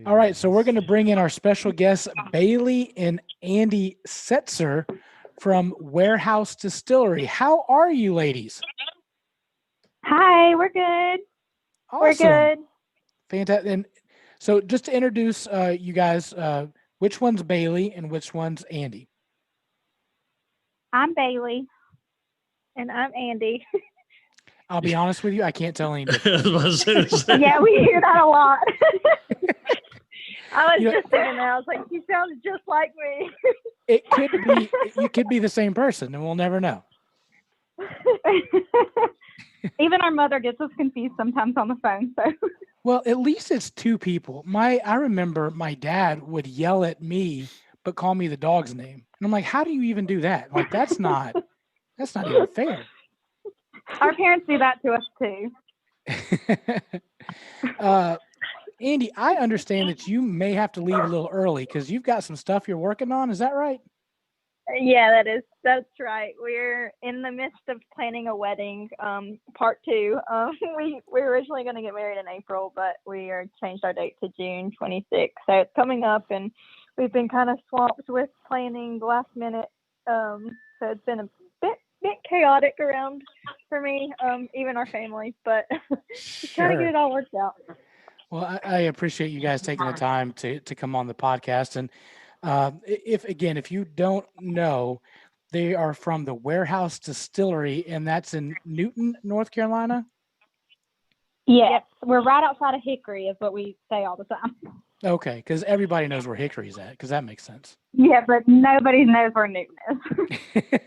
All right, so we're going to bring in our special guests, Bailey and Andy Setzer from Warehouse Distillery. How are you, ladies? Hi, we're good. Awesome. We're good. Fantastic. And so just to introduce you guys, which one's Bailey and which one's Andy? I'm Bailey, and I'm Andy. I'll be honest with you, I can't tell any difference. Yeah, we hear that a lot. I was just thinking that. I was like, you sound just like me. It could be, you could be the same person, and we'll never know. Even our mother gets us confused sometimes on the phone. So. Well, at least it's 2 people. I remember my dad would yell at me, but call me the dog's name. And I'm like, how do you even do that? Like, that's not even fair. Our parents do that to us too. Andy, I understand that you may have to leave a little early because you've got some stuff you're working on. Is that right? Yeah, that's right. We're in the midst of planning a wedding, part 2. We were originally going to get married in April, but we changed our date to June 26th. So it's coming up, and we've been kind of swamped with planning last minute. So it's been a bit chaotic around for me, even our family, but just trying to get it all worked out. Well, I appreciate you guys taking the time to come on the podcast. And if you don't know, they are from the Warehouse Distillery, and that's in Newton, North Carolina. Yes, we're right outside of Hickory is what we say all the time. Okay, because everybody knows where Hickory's at, because that makes sense. Yeah, but nobody knows where Newton is.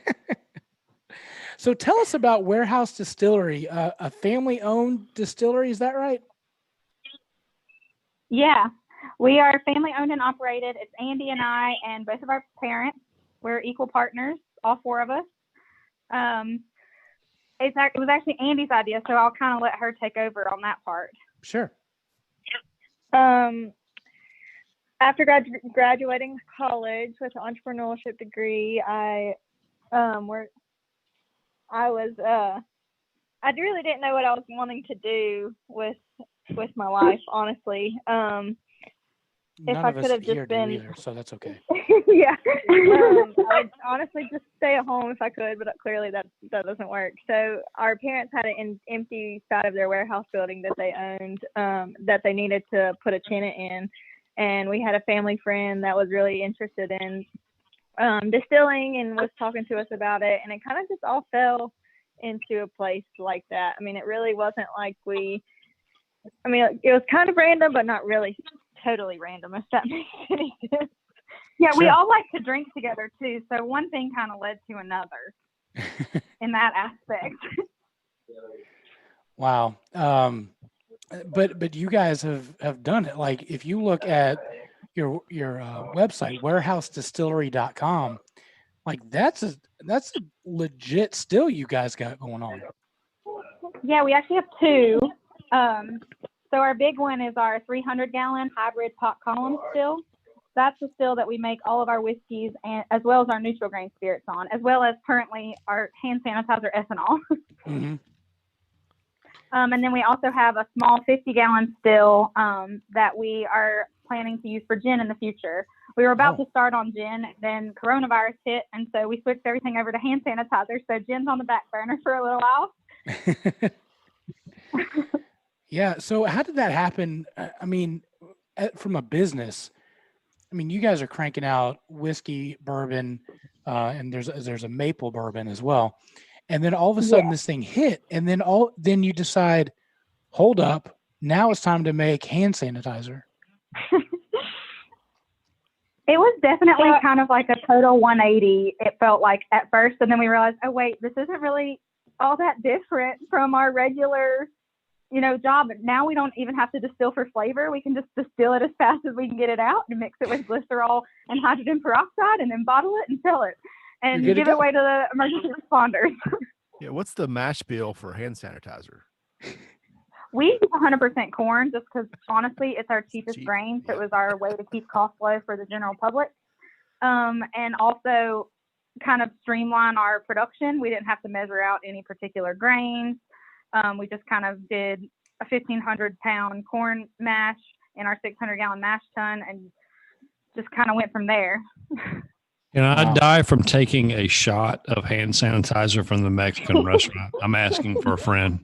So tell us about Warehouse Distillery, a family-owned distillery, is that right? Yeah, we are family-owned and operated. It's Andy and I and both of our parents. We're equal partners, all 4 of us. It was actually Andy's idea, so I'll kind of let her take over on that part. Sure. After graduating college with an entrepreneurship degree, I really didn't know what I was wanting to do with my life, honestly. If I could have just been either, so that's okay. Yeah. I'd honestly just stay at home if I could, but clearly that doesn't work. So our parents had an empty side of their warehouse building that they owned, that they needed to put a tenant in. And we had a family friend that was really interested in distilling and was talking to us about it. And it kind of just all fell into a place like that. I mean, it really wasn't like it was kind of random, but not really totally random, if that makes any sense. Yeah, sure. We all like to drink together too. So one thing kind of led to another in that aspect. Wow. But you guys have done it. Like if you look at your website, warehouse-distillery.com, like that's a legit still you guys got going on. Yeah, we actually have 2. So our big one is our 300-gallon hybrid pot column still. that's the still that we make all of our whiskeys and as well as our neutral grain spirits on, as well as currently our hand sanitizer ethanol. Mm-hmm. And then we also have a small 50-gallon still that we are planning to use for gin in the future. We were about to start on gin, then coronavirus hit, and so we switched everything over to hand sanitizer. So gin's on the back burner for a little while. Yeah. So how did that happen? I mean, from a business, I mean, you guys are cranking out whiskey, bourbon, and there's a maple bourbon as well. And then all of a sudden this thing hit, and then you decide, hold up, now it's time to make hand sanitizer. It was definitely kind of like a total 180. It felt like at first, and then we realized, oh wait, this isn't really all that different from our regular, job. Now we don't even have to distill for flavor. We can just distill it as fast as we can get it out and mix it with glycerol and hydrogen peroxide, and then bottle it and sell it. And give it away to the emergency responders. Yeah, what's the mash bill for hand sanitizer? We use 100% corn just because, honestly, it's our cheapest grain. So it was our way to keep costs low for the general public. And also kind of streamline our production. We didn't have to measure out any particular grains. We just kind of did a 1,500-pound corn mash in our 600-gallon mash tun and just kind of went from there. Can I die from taking a shot of hand sanitizer from the Mexican restaurant? I'm asking for a friend.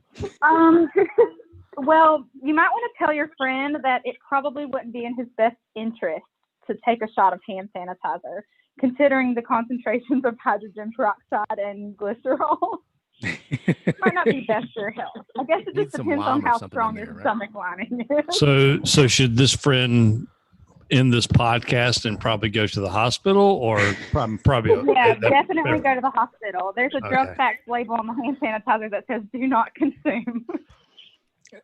Well, you might want to tell your friend that it probably wouldn't be in his best interest to take a shot of hand sanitizer, considering the concentrations of hydrogen peroxide and glycerol. Might not be best for your health. I guess it just depends on how strong your stomach lining is. So should this friend end this podcast and probably go to the hospital, or probably definitely go to the hospital. There's a drug facts label on the hand sanitizer that says do not consume.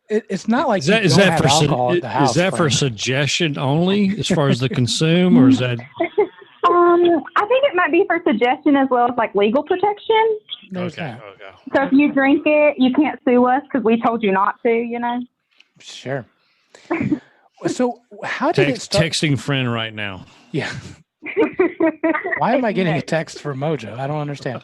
It's not like is that for alcohol at the house, is that for suggestion only as far as the consume, or is that I think it might be for suggestion as well as like legal protection. Okay. So if you drink it, you can't sue us because we told you not to, Sure. So how did it start? Texting friend right now. Yeah. Why am I getting a text from Mojo? I don't understand.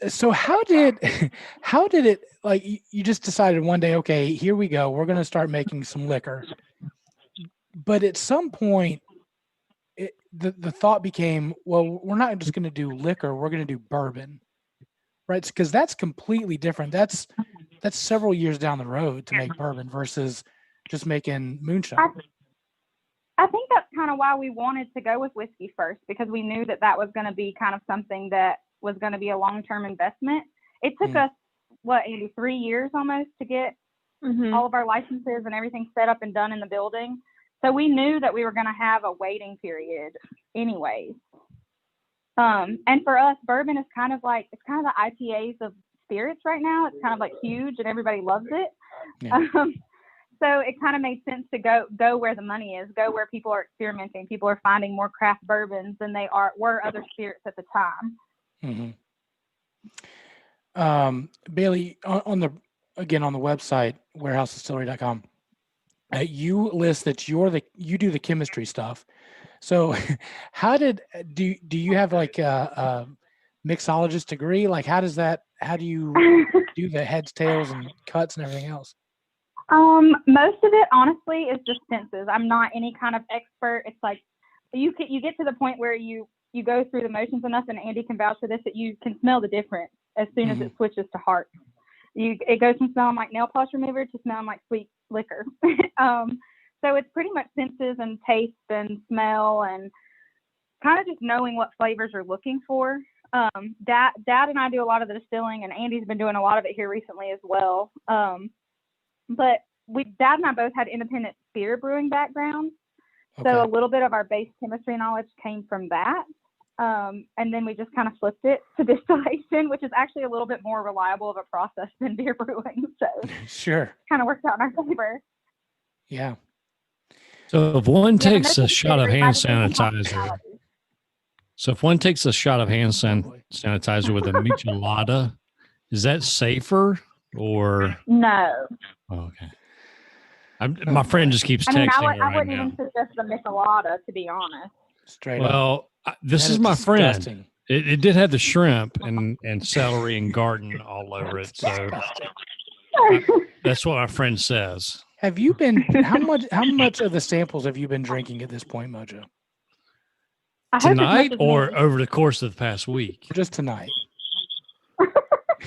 So how did it, like, you just decided one day, okay, here we go, we're going to start making some liquor. But at some point, the thought became, well, we're not just going to do liquor, we're going to do bourbon, right? Because that's completely different. That's several years down the road to make bourbon versus just making moonshine. I think that's kind of why we wanted to go with whiskey first, because we knew that was going to be kind of something that was going to be a long-term investment. It took us, Andy, 3 years almost to get all of our licenses and everything set up and done in the building. So we knew that we were going to have a waiting period anyways. And for us, bourbon is kind of the IPAs of spirits right now. It's kind of like huge and everybody loves it. Yeah. So it kind of made sense to go where the money is, go where people are experimenting. People are finding more craft bourbons than were other spirits at the time. Mm-hmm. Bailey, on the website, warehousedistillery.com, you list that you do the chemistry stuff. So how do you have like a mixologist degree? Like how do you do the heads, tails, and cuts and everything else? Most of it honestly is just senses. I'm not any kind of expert. It's like you get to the point where you go through the motions enough, and Andy can vouch for this, that you can smell the difference as soon as it switches to heart. It goes from smelling like nail polish remover to smelling like sweet liquor. So it's pretty much senses and taste and smell and kind of just knowing what flavors you're looking for. Dad and I do a lot of the distilling, and Andy's been doing a lot of it here recently as well. But Dad and I both had independent spirit brewing backgrounds. Okay. So a little bit of our base chemistry knowledge came from that. And then we just kind of flipped it to distillation, which is actually a little bit more reliable of a process than beer brewing. So sure, kind of worked out in our favor. Yeah. So if one takes a shot of hand sanitizer, with a michelada, is that safer or no? Oh, okay. My friend just keeps texting I right wouldn't now. even suggest the Michelada, to be honest. Straight up. Well, this That is my disgusting. friend. It did have the shrimp and celery and garden all over it. So that's what my friend says. Have you been? How much of the samples have you been drinking at this point, Mojo? Tonight or over the course of the past week? Just tonight.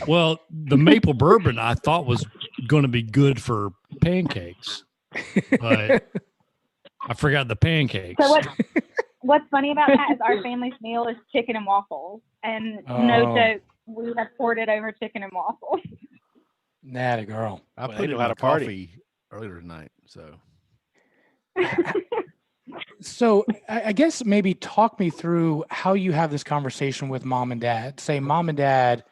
Well, the maple bourbon I thought was going to be good for pancakes, but I forgot the pancakes. So what's funny about that is our family's meal is chicken and waffles, and no joke, we have poured it over chicken and waffles. Nah, girl. I put it in my coffee earlier tonight. So I guess maybe talk me through how you have this conversation with mom and dad. Say, Mom and Dad,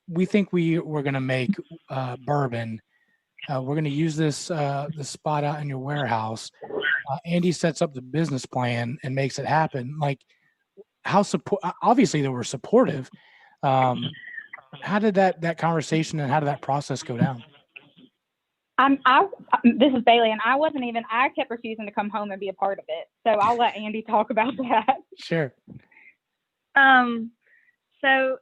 we think we're going to make bourbon. We're going to use this spot out in your warehouse. Andy sets up the business plan and makes it happen. Like, obviously they were supportive. How did that conversation and how did that process go down? This is Bailey, and I kept refusing to come home and be a part of it. So I'll let Andy talk about that. Sure. So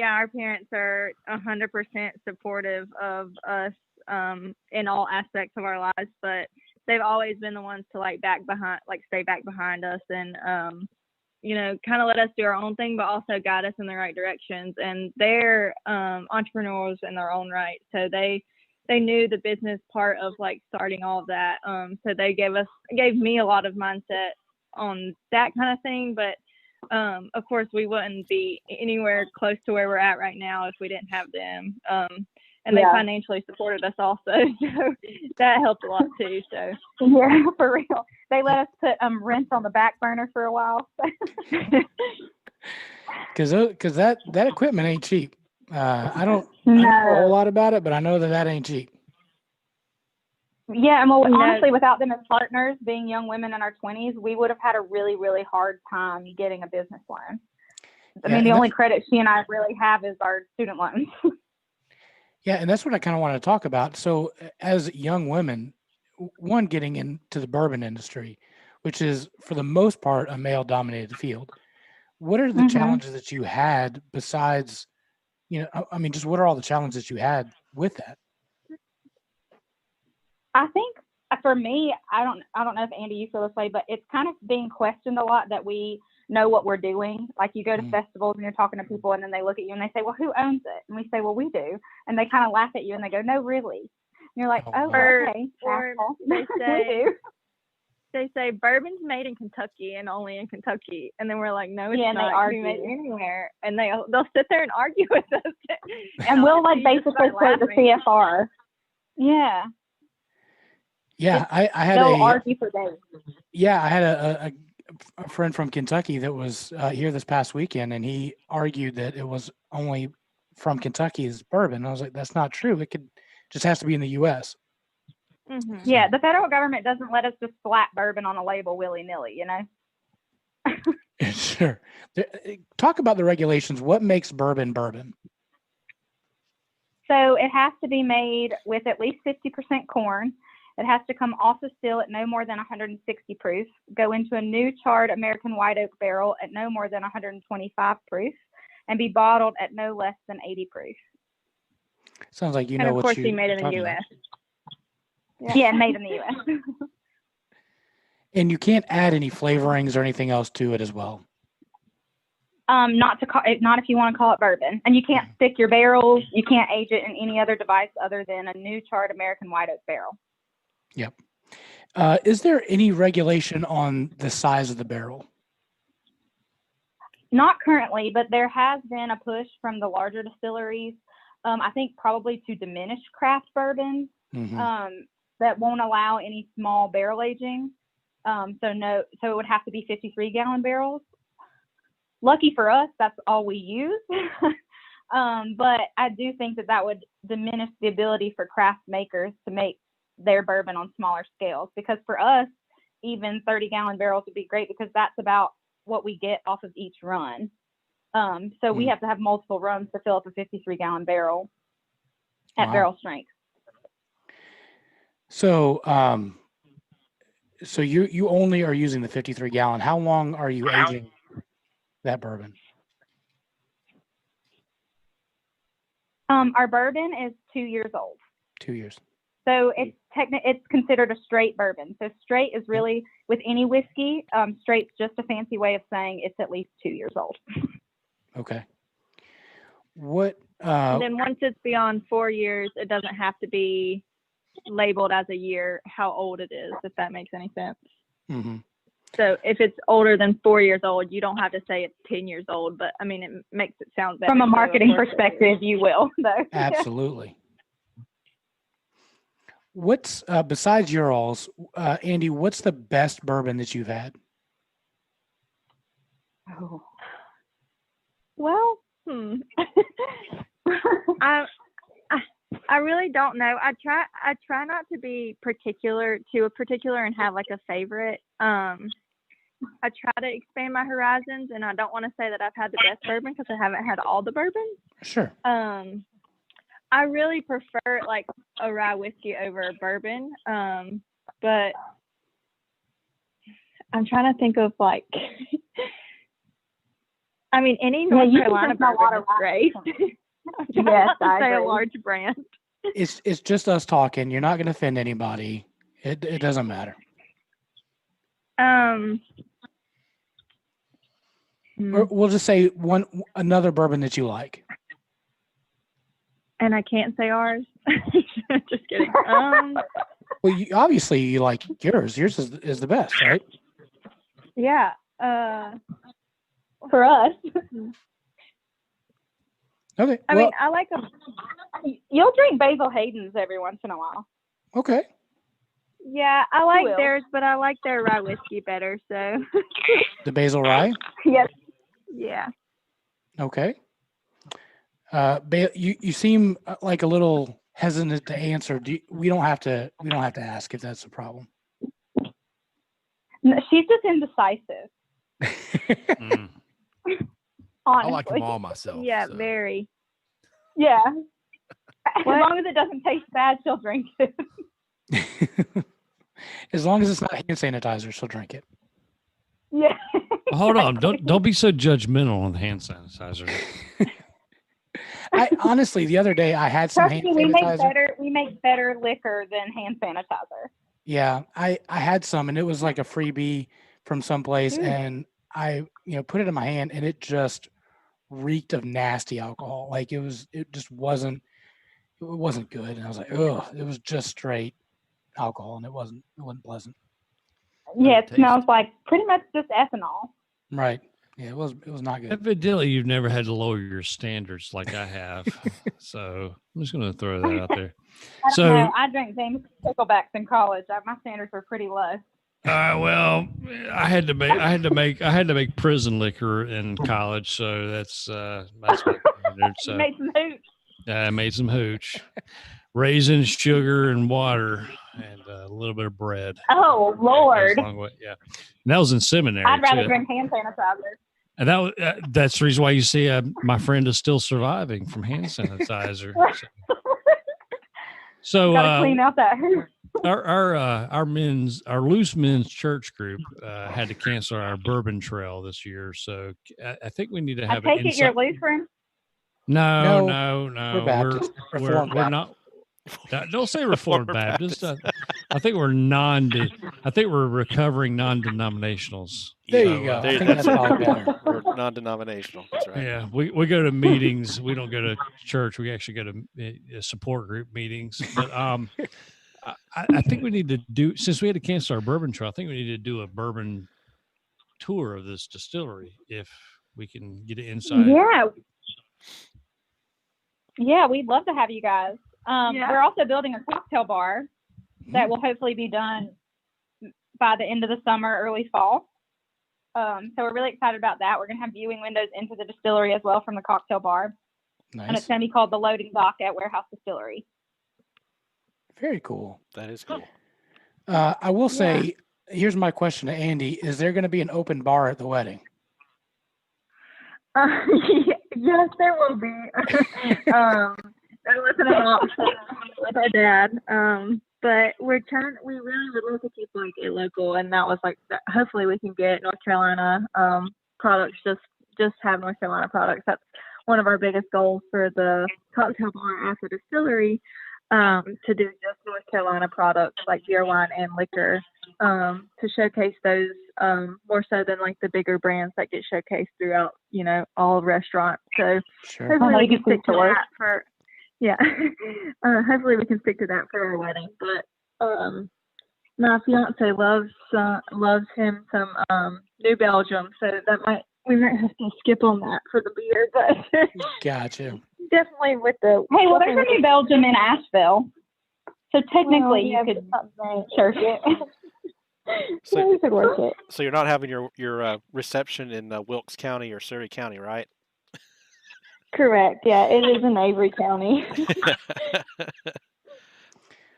our parents are 100% supportive of us in all aspects of our lives, but they've always been the ones to stay back behind us and kind of let us do our own thing, but also guide us in the right directions. And they're entrepreneurs in their own right, so they knew the business part of like starting all of that. So they gave me a lot of mindset on that kind of thing, but of course we wouldn't be anywhere close to where we're at right now if we didn't have them. And they financially supported us also, so that helped a lot too. So yeah, for real, they let us put rent on the back burner for a while. Because that equipment ain't cheap. I don't know a whole lot about it, but I know that ain't cheap. Yeah, and honestly, without them as partners, being young women in our 20s, we would have had a really, really hard time getting a business loan. The only credit she and I really have is our student loans. Yeah, and that's what I kind of want to talk about. So as young women, one, getting into the bourbon industry, which is for the most part a male-dominated field, what are the challenges that you had besides, just what are all the challenges that you had with that? I think for me, I don't know if Andy, you feel this way, but it's kind of being questioned a lot that we know what we're doing. Like you go to festivals and you're talking to people and then they look at you and they say, well, who owns it? And we say, well, we do. And they kind of laugh at you and they go, no, really? And you're like, okay. Or they say, they say bourbon's made in Kentucky and only in Kentucky. And then we're like, no, it's not. Argue. Made anywhere. And they'll sit there and argue with us. And we'll like basically quote the CFR. Yeah. Yeah, I had they'll argue for days. Yeah, I had a friend from Kentucky that was here this past weekend, and he argued that it was only from Kentucky's bourbon. I was like, that's not true. It just has to be in the U.S. Mm-hmm. Yeah, the federal government doesn't let us just slap bourbon on a label willy-nilly, Sure. Talk about the regulations. What makes bourbon bourbon? So it has to be made with at least 50% corn. It has to come off the still at no more than 160 proof, go into a new charred American white oak barrel at no more than 125 proof, and be bottled at no less than 80 proof. Sounds like and of course he made it in the U.S. Yeah, made in the U.S. And you can't add any flavorings or anything else to it as well. Not if you want to call it bourbon. And you can't stick your barrels. You can't age it in any other device other than a new charred American white oak barrel. Yep. Is there any regulation on the size of the barrel? Not currently, but there has been a push from the larger distilleries, I think probably to diminish craft bourbon, that won't allow any small barrel aging. So it would have to be 53-gallon barrels. Lucky for us, that's all we use. But I do think that would diminish the ability for craft makers to make their bourbon on smaller scales, because for us, even 30-gallon barrels would be great because that's about what we get off of each run. So we have to have multiple runs to fill up a 53-gallon barrel at barrel strength. So, so you only are using the 53 gallon. How long are you aging that bourbon? Our bourbon is 2 years old. 2 years. So it's considered a straight bourbon. So straight is really, with any whiskey, straight's just a fancy way of saying it's at least 2 years old. Okay. What? And then once it's beyond 4 years, it doesn't have to be labeled as a year how old it is, if that makes any sense. Mm-hmm. So if it's older than 4 years old, you don't have to say it's 10 years old, but I mean, it makes it sound better. From a marketing perspective, you will, though. Absolutely. What's, besides your alls, Andy, what's the best bourbon that you've had? Oh. Well, I really don't know. I try not to be particular and have like a favorite. I try to expand my horizons, and I don't want to say that I've had the best bourbon because I haven't had all the bourbons. Sure. I really prefer like a rye whiskey over a bourbon. But I'm trying to think of like, I mean, any North Carolina bourbon is great. Yes, I say agree. a large brand. It's just us talking. You're not going to offend anybody. It doesn't matter. Or we'll just say another bourbon that you like. And I can't say ours. Just kidding. Well, obviously you like yours. Yours is the best, right? Yeah. For us. Okay. I mean, I like them. You'll drink Basil Hayden's every once in a while. Okay. Yeah, I like theirs, but I like their rye whiskey better. So. The Basil Rye? Yes. Yeah. Okay. You seem like a little hesitant to answer. We don't have to ask if that's a problem. No, she's just indecisive. I like them all myself. Yeah, so. very. Yeah. As long as it doesn't taste bad, she'll drink it. As long as it's not hand sanitizer, she'll drink it. Yeah. Hold on. Don't be so judgmental on the hand sanitizer. I honestly, the other day I had some hand sanitizer. We make better liquor than hand sanitizer. Yeah, I had some, and it was like a freebie from someplace, and I put it in my hand, and it just reeked of nasty alcohol. Like it just wasn't good, and I was like, ugh, it was just straight alcohol, and it wasn't pleasant. Yeah, it smells like pretty much just ethanol. Right. Yeah, it was not good. Evidently, you've never had to lower your standards like I have. So I'm just going to throw that out there. I don't know. I drank James Picklebacks in college. My standards were pretty low. Well, I had to make prison liquor in college, so that's my standard. So you made some hooch. I made some hooch, raisins, sugar, and water, and a little bit of bread. Oh Lord! Yeah, and that was in seminary. I'd rather drink hand sanitizer. And that's the reason why you see my friend is still surviving from hand sanitizer. So gotta clean out that hooch. our loose men's church group had to cancel our bourbon trail this year, so I think we need to have. I take it you're Lutheran? No. We're Baptist. We're not. Don't say Reformed Baptist. I think we're recovering non-denominationals. There you go. I think that's probably better. We're non-denominational. That's right. Yeah, we go to meetings. We don't go to church. We actually go to support group meetings. But I think we need to do, since we had to cancel our bourbon trail, I think we need to do a bourbon tour of this distillery if we can get it inside. Yeah, we'd love to have you guys. We're also building a cocktail bar that will hopefully be done by the end of the summer, early fall. So we're really excited about that. We're going to have viewing windows into the distillery as well from the cocktail bar. Nice. And it's going to be called the Loading Dock at Warehouse Distillery. Very cool. That is cool. I will say, here's my question to Andy. Is there going to be an open bar at the wedding? Yes, there will be. There wasn't an option with our dad. but we really would love to keep like it local, and that was like, hopefully we can get North Carolina products, just have North Carolina products. That's one of our biggest goals for the cocktail bar at the distillery, to do just North Carolina products like beer, wine, and liquor, to showcase those more so than like the bigger brands that get showcased throughout, all restaurants. So hopefully we can stick to that for, hopefully we can stick to that for our wedding. But my fiance loves him some New Belgium, so we might have to skip on that for the beer, but gotcha. Definitely with the well, there's a New Belgium in Asheville, so technically you could search it. So, we could work it. So you're not having your reception in Wilkes County or Surrey County, right? Correct. Yeah, it is in Avery County.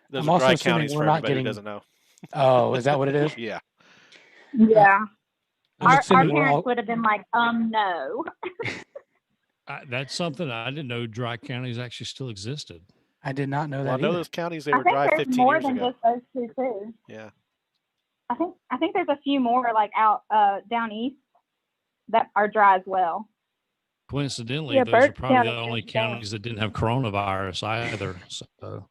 Those I'm are also dry assuming counties we're for not everybody getting. who doesn't know. Oh, is that what it is? Yeah. Yeah. I'm Our assuming we're parents all. would have been like, no. That's something I didn't know. Dry counties actually still existed. I did not know Well, that I know either. those counties, they I were think dry there's 15 more years than ago. just those two too. Yeah. I think there's a few more like out down east that are dry as well. Coincidentally, Yeah, those are Burke probably County the only is counties that didn't have coronavirus either. So.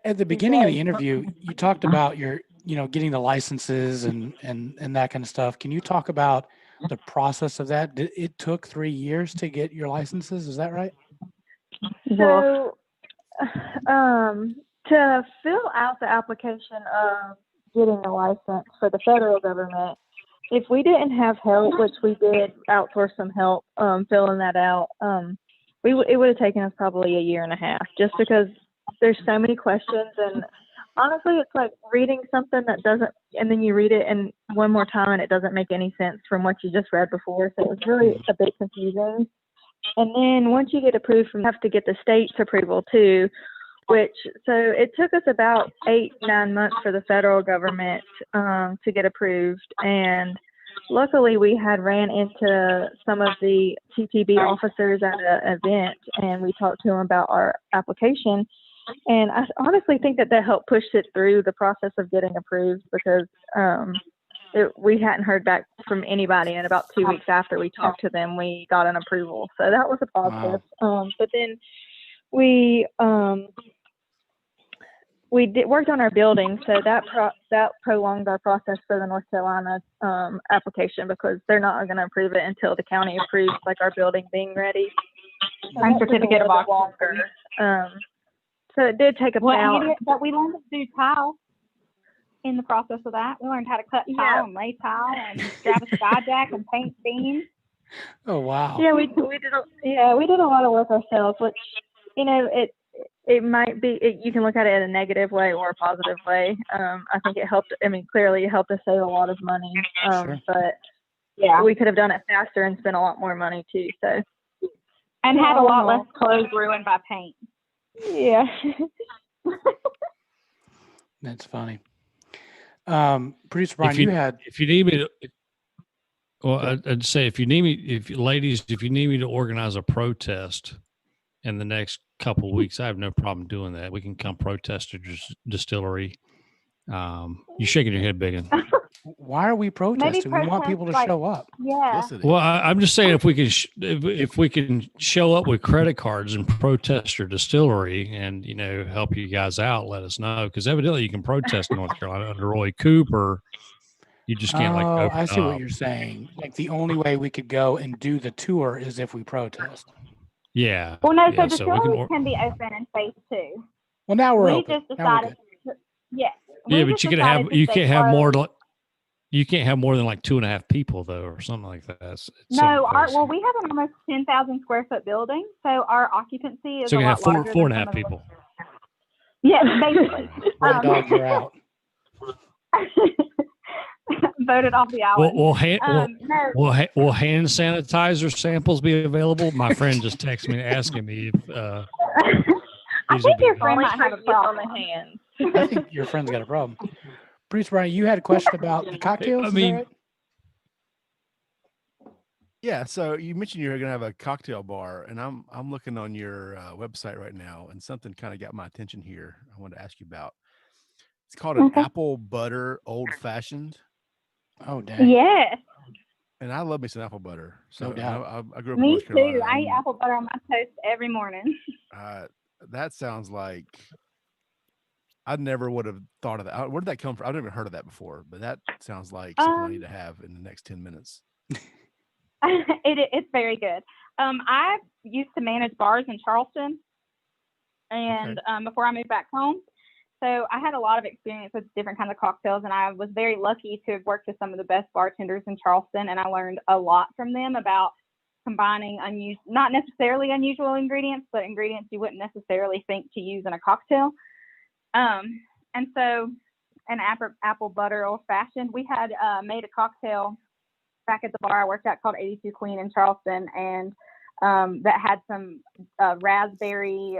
At the beginning of the interview, you talked about your, getting the licenses and that kind of stuff. Can you talk about the process of that? It took 3 years to get your licenses. Is that right? So, to fill out the application of getting a license for the federal government, if we didn't have help, which we did outsource some help filling that out, it would have taken us probably a year and a half, just because there's so many questions. And honestly, it's like reading something that doesn't, and then you read it and one more time and it doesn't make any sense from what you just read before. So it was really a bit confusing. And then once you get approved, you have to get the state's approval too, so it took us about 8-9 months for the federal government to get approved. And luckily we had ran into some of the TTB officers at an event, and we talked to them about our application. And I honestly think that helped push it through the process of getting approved, because we hadn't heard back from anybody, and about 2 weeks after we talked to them, we got an approval. So that was a positive. Wow. But then we worked on our building, so that prolonged our process for the North Carolina application, because they're not going to approve it until the county approves like our building being ready. And certificate of occupancy. So it did take about. But we learned to do tile in the process of that. We learned how to cut tile and lay tile and grab a sky jack and paint beams. Oh wow. Yeah, we did a lot of work ourselves, which it might be, you can look at it in a negative way or a positive way. I think it helped. I mean, clearly it helped us save a lot of money. Sure. But we could have done it faster and spent a lot more money too. So. And had a lot less clothes ruined by paint. Yeah. That's funny. Producer Brian, if you need me to, well, I'd say if you need me to organize a protest in the next couple of weeks, I have no problem doing that. We can come protest at your distillery. You're shaking your head, Biggin. Why are we protesting? We want people to show up. Yeah. Well, I'm just saying if we can show up with credit cards and protest your distillery and help you guys out, let us know, because evidently you can protest in North Carolina under Roy Cooper. You just can't open I see up. what you're saying. Like the only way we could go and do the tour is if we protest. Yeah. Well, no. Yeah, So distilleries can be open in phase 2. Well, now we're we open. just decided. Yeah, but you can't have more than like 2.5 people though, or something like that. No, we have an almost 10,000 square foot building, so our occupancy is so you a have lot four and a larger half people. Yes, basically. Red dogs are out. Voted off the island. Will hand sanitizer samples be available? My friend just texted me asking me if. I think your friend might have a problem on the hands. I think your friend's got a problem. Bruce Brian, you had a question about the cocktails. I mean, right? Yeah, so you mentioned you're gonna have a cocktail bar, and I'm looking on your website right now, and something kind of got my attention here. I wanted to ask you about. It's called an apple butter old fashioned. Oh, dang. Yes. And I love me some apple butter. So No doubt. I grew up in Me North Carolina. too. I eat apple butter on my toast every morning. That sounds like I never would have thought of that. Where did that come from? I've never heard of that before, but that sounds like something I need to have in the next 10 minutes. It's very good. I used to manage bars in Charleston, and before I moved back home, so I had a lot of experience with different kinds of cocktails, and I was very lucky to have worked with some of the best bartenders in Charleston, and I learned a lot from them about combining not necessarily unusual ingredients, but ingredients you wouldn't necessarily think to use in a cocktail. And so an apple butter old fashioned, we had made a cocktail back at the bar I worked at called 82 Queen in Charleston, and that had some raspberry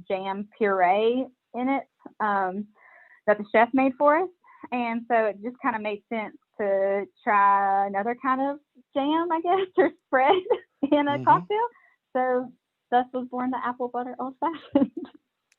jam puree in it that the chef made for us. And so it just kind of made sense to try another kind of jam, I guess, or spread in a cocktail. So thus was born the apple butter old fashioned.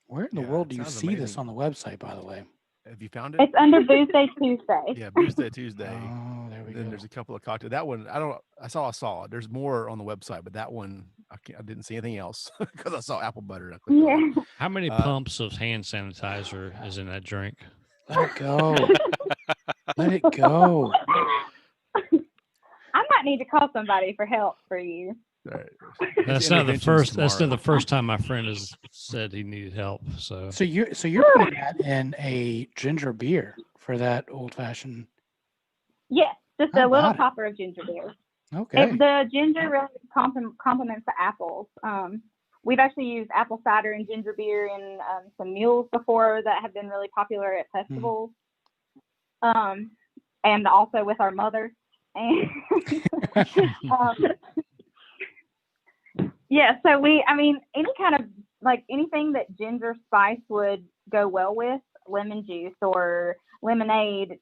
Where in the world do you see this on the website, by the way? Have you found it? It's under Booze Day Tuesday. Yeah, Booze Day Tuesday. Oh, there we go. Then there's a couple of cocktails. That one, I saw it. There's more on the website, but that one, I didn't see anything else because I saw apple butter. Yeah. How many pumps of hand sanitizer is in that drink? Let it go. Let it go. I might need to call somebody for help for you. Right. That's not the first. That's not the first time my friend has said he needed help. So you're putting that in a ginger beer for that old fashioned. Yes, just a little topper of ginger beer. Okay. The ginger really complements the apples. We've actually used apple cider and ginger beer in some mules before that have been really popular at festivals. And also with our mother. And yeah, so any kind of anything that ginger spice would go well with, lemon juice or lemonade,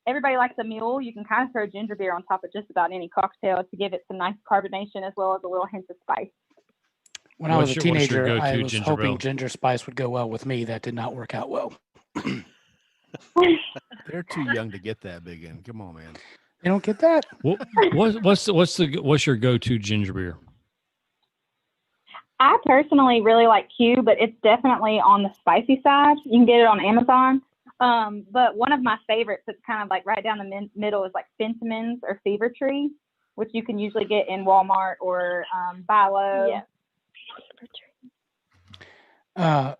everybody likes a mule. You can kind of throw ginger beer on top of just about any cocktail to give it some nice carbonation as well as a little hint of spice. When I was a teenager, I was hoping ginger spice would go well with me. That did not work out well. They're too young to get that big in. Come on, man. They don't get that? What's your go-to ginger beer? I personally really like Q, but it's definitely on the spicy side. You can get it on Amazon. But one of my favorites that's kind of right down the middle is Fentimans or Fever Tree, which you can usually get in Walmart or Bi-Lo. Yeah.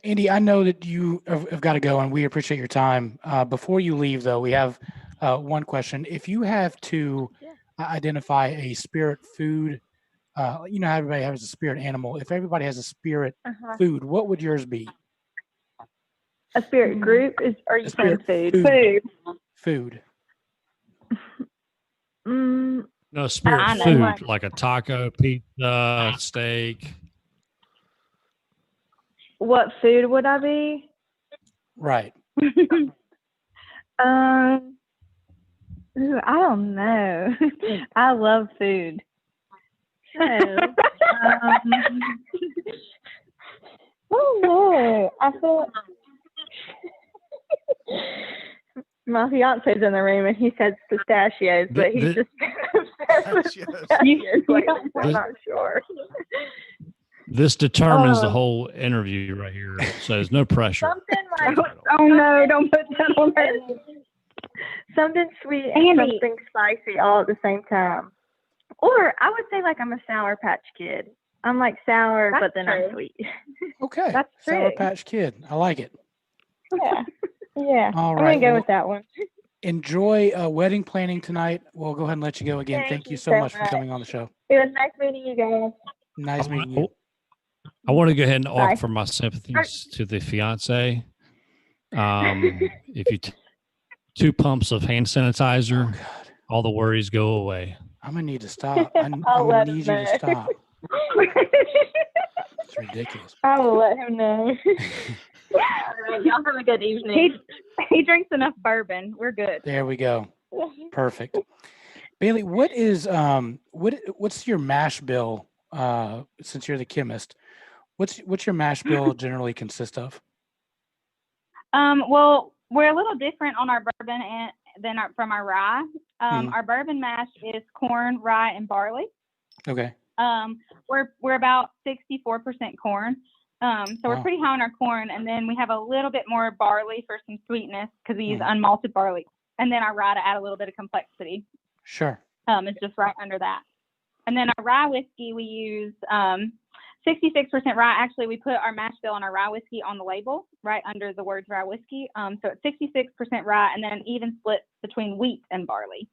Andy, I know that you have got to go, and we appreciate your time. Before you leave, though, we have one question. If you have to identify a spirit food, you know how everybody has a spirit animal. If everybody has a spirit food, what would yours be? A spirit group? Or you saying food? Food. No, spirit food, like a taco, pizza, steak. What food would I be? Right. I don't know. I love food. So, oh no, I feel my fiance's in the room and he said pistachios, but he's just obsessed with pistachios. I'm not sure. This determines the whole interview right here, so there's no pressure. Something oh no, don't put that on her. Something sweet and something spicy all at the same time. Or I would say I'm a Sour Patch Kid. I'm sour, but then I'm sweet. Okay. That's true. Sour Patch Kid. I like it. Yeah. Yeah. All right. I'm going to go with that one. Enjoy wedding planning tonight. We'll go ahead and let you go again. Thank you so much for coming on the show. It was nice meeting you guys. Nice meeting you. I want to go ahead and offer my sympathies to the fiance. If you 2 pumps of hand sanitizer, all the worries go away. I'm gonna need to stop. I'm gonna need you to stop. It's ridiculous. I will let him know. All right, y'all have a good evening. He drinks enough bourbon. We're good. There we go. Perfect. Bailey, what's your mash bill? Since you're the chemist, what's your mash bill generally consist of? Well, we're a little different on our bourbon from our rye. Our bourbon mash is corn, rye, and barley. Okay. We're about 64% corn. So we're pretty high on our corn, and then we have a little bit more barley for some sweetness because we use unmalted barley, and then our rye to add a little bit of complexity. Sure. It's just right under that. And then our rye whiskey, we use 66% rye. Actually, we put our mash bill on our rye whiskey on the label right under the words rye whiskey. So it's 66% rye, and then even split between wheat and barley.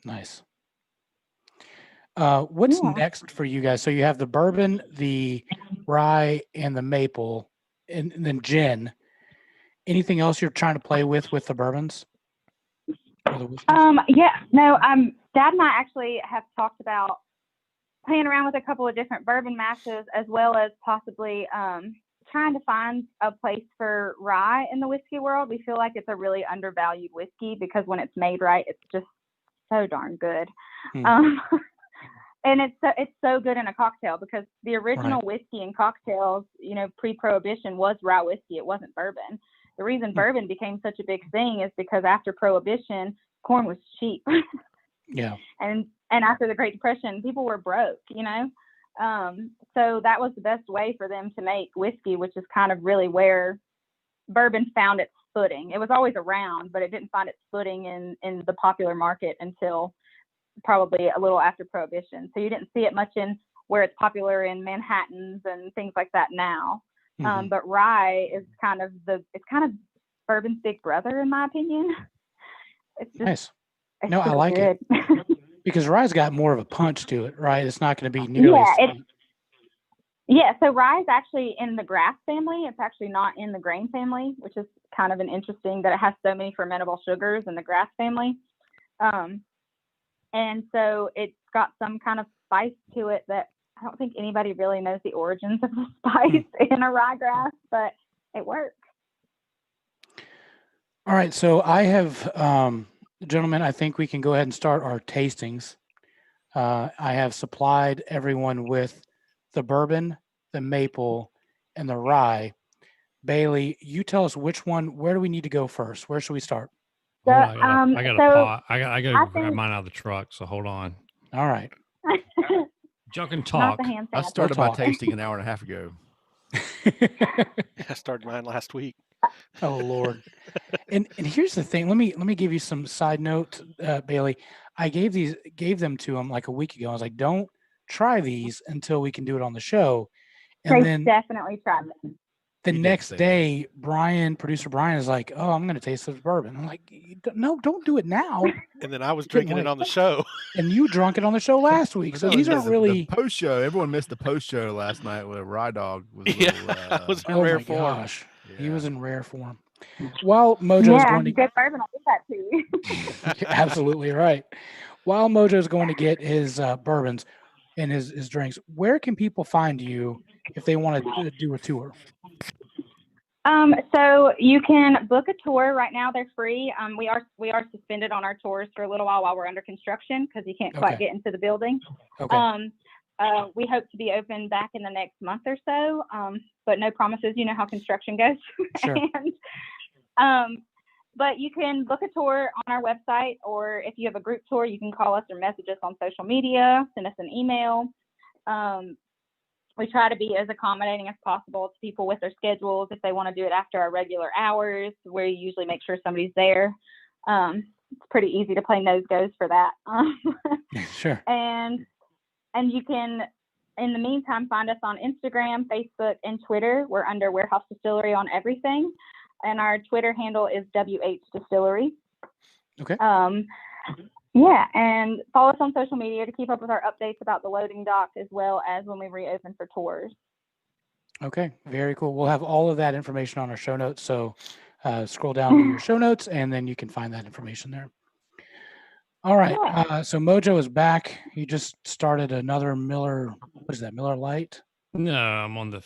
Nice. What's next for you guys? So you have the bourbon, the rye, and the maple, and then gin. Anything else you're trying to play with the bourbons? Dad and I actually have talked about playing around with a couple of different bourbon mashes, as well as possibly trying to find a place for rye in the whiskey world. We feel like it's a really undervalued whiskey because when it's made right, it's just so darn good. And it's so good in a cocktail because the original whiskey in cocktails, pre-Prohibition was rye whiskey. It wasn't bourbon. The reason bourbon became such a big thing is because after Prohibition, corn was cheap. Yeah. And after the Great Depression, people were broke, so that was the best way for them to make whiskey, which is kind of really where bourbon found its footing. It was always around, but it didn't find its footing in the popular market until probably a little after Prohibition. So you didn't see it much in where it's popular in Manhattans and things like that now. But rye is kind of bourbon's big brother, in my opinion. It's just, nice. It's no, so I like good. it because rye's got more of a punch to it, right? It's not going to be nearly as sweet. So rye is actually in the grass family. It's actually not in the grain family, which is kind of an interesting that it has so many fermentable sugars in the grass family. And so it's got some kind of spice to it that I don't think anybody really knows the origins of the spice in a ryegrass, but it works. All right. So I have, gentlemen, I think we can go ahead and start our tastings. I have supplied everyone with the bourbon, the maple, and the rye. Bailey, you tell us which one. Where do we need to go first? Where should we start? I got a pot. I got to grab mine out of the truck. So hold on. All right. Junk and talk. I started my tasting an hour and a half ago. I started mine last week. Oh Lord. And here's the thing. Let me give you some side note, Bailey. I gave them to him like a week ago. I was like, don't try these until we can do it on the show. And then definitely try them. The next day, producer Brian is like, "Oh, I'm going to taste this bourbon." I'm like, "No, don't do it now." And then I was drinking it on the show. And you drunk it on the show last week. So these aren't really the post show. Everyone missed the post show last night with Rye Dog. Was was in rare form. Gosh. Yeah. He was in rare form. While Mojo's going to get bourbon, I'll do that to you. Absolutely right. While Mojo's going to get his bourbons and his drinks, where can people find you if they want to do a tour? So you can book a tour right now. They're free. We are suspended on our tours for a little while we're under construction because you can't quite get into the building. Okay. We hope to be open back in the next month or so, but no promises. You know how construction goes. Sure. But you can book a tour on our website, or if you have a group tour, you can call us or message us on social media, send us an email. We try to be as accommodating as possible to people with their schedules. If they want to do it after our regular hours, we usually make sure somebody's there. It's pretty easy to play nose goes for that. Sure. And you can, in the meantime, find us on Instagram, Facebook, and Twitter. We're under Warehouse Distillery on everything. And our Twitter handle is WH Distillery. Okay. Yeah, and follow us on social media to keep up with our updates about the loading dock as well as when we reopen for tours. Okay, very cool. We'll have all of that information on our show notes. So scroll down to your show notes and then you can find that information there. All right. Yeah. So Mojo is back. He just started another Miller. What is that? Miller Lite? No, I'm on the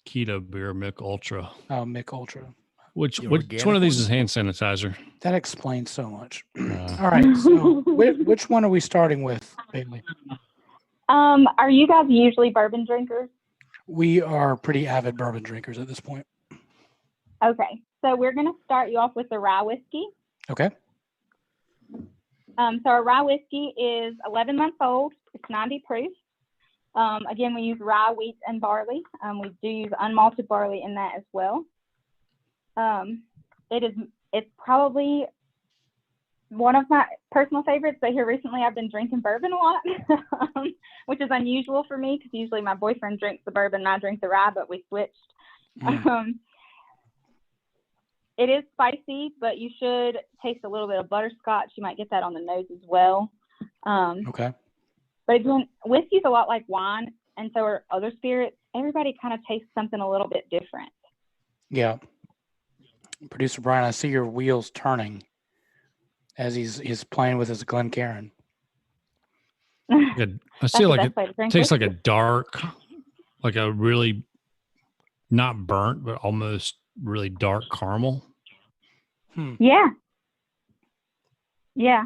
keto beer, Mick Ultra. Oh, Mick Ultra. Which one of these is hand sanitizer? That explains so much. All right. So which one are we starting with, Bailey? Are you guys usually bourbon drinkers? We are pretty avid bourbon drinkers at this point. Okay. So we're going to start you off with the rye whiskey. Okay. So our rye whiskey is 11 months old. It's 90 proof. Again, we use rye, wheat, and barley. We do use unmalted barley in that as well. It's probably one of my personal favorites, but here recently I've been drinking bourbon a lot, which is unusual for me because usually my boyfriend drinks the bourbon and I drink the rye, but we switched. It is spicy, but you should taste a little bit of butterscotch. You might get that on the nose as well. Okay. But again, whiskey's a lot like wine, and so are other spirits. Everybody kind of tastes something a little bit different. Yeah. Producer Brian, I see your wheels turning as he's playing with his Glencairn. I see like it tastes like a dark, like a really not burnt, but almost really dark caramel. Yeah. Yeah.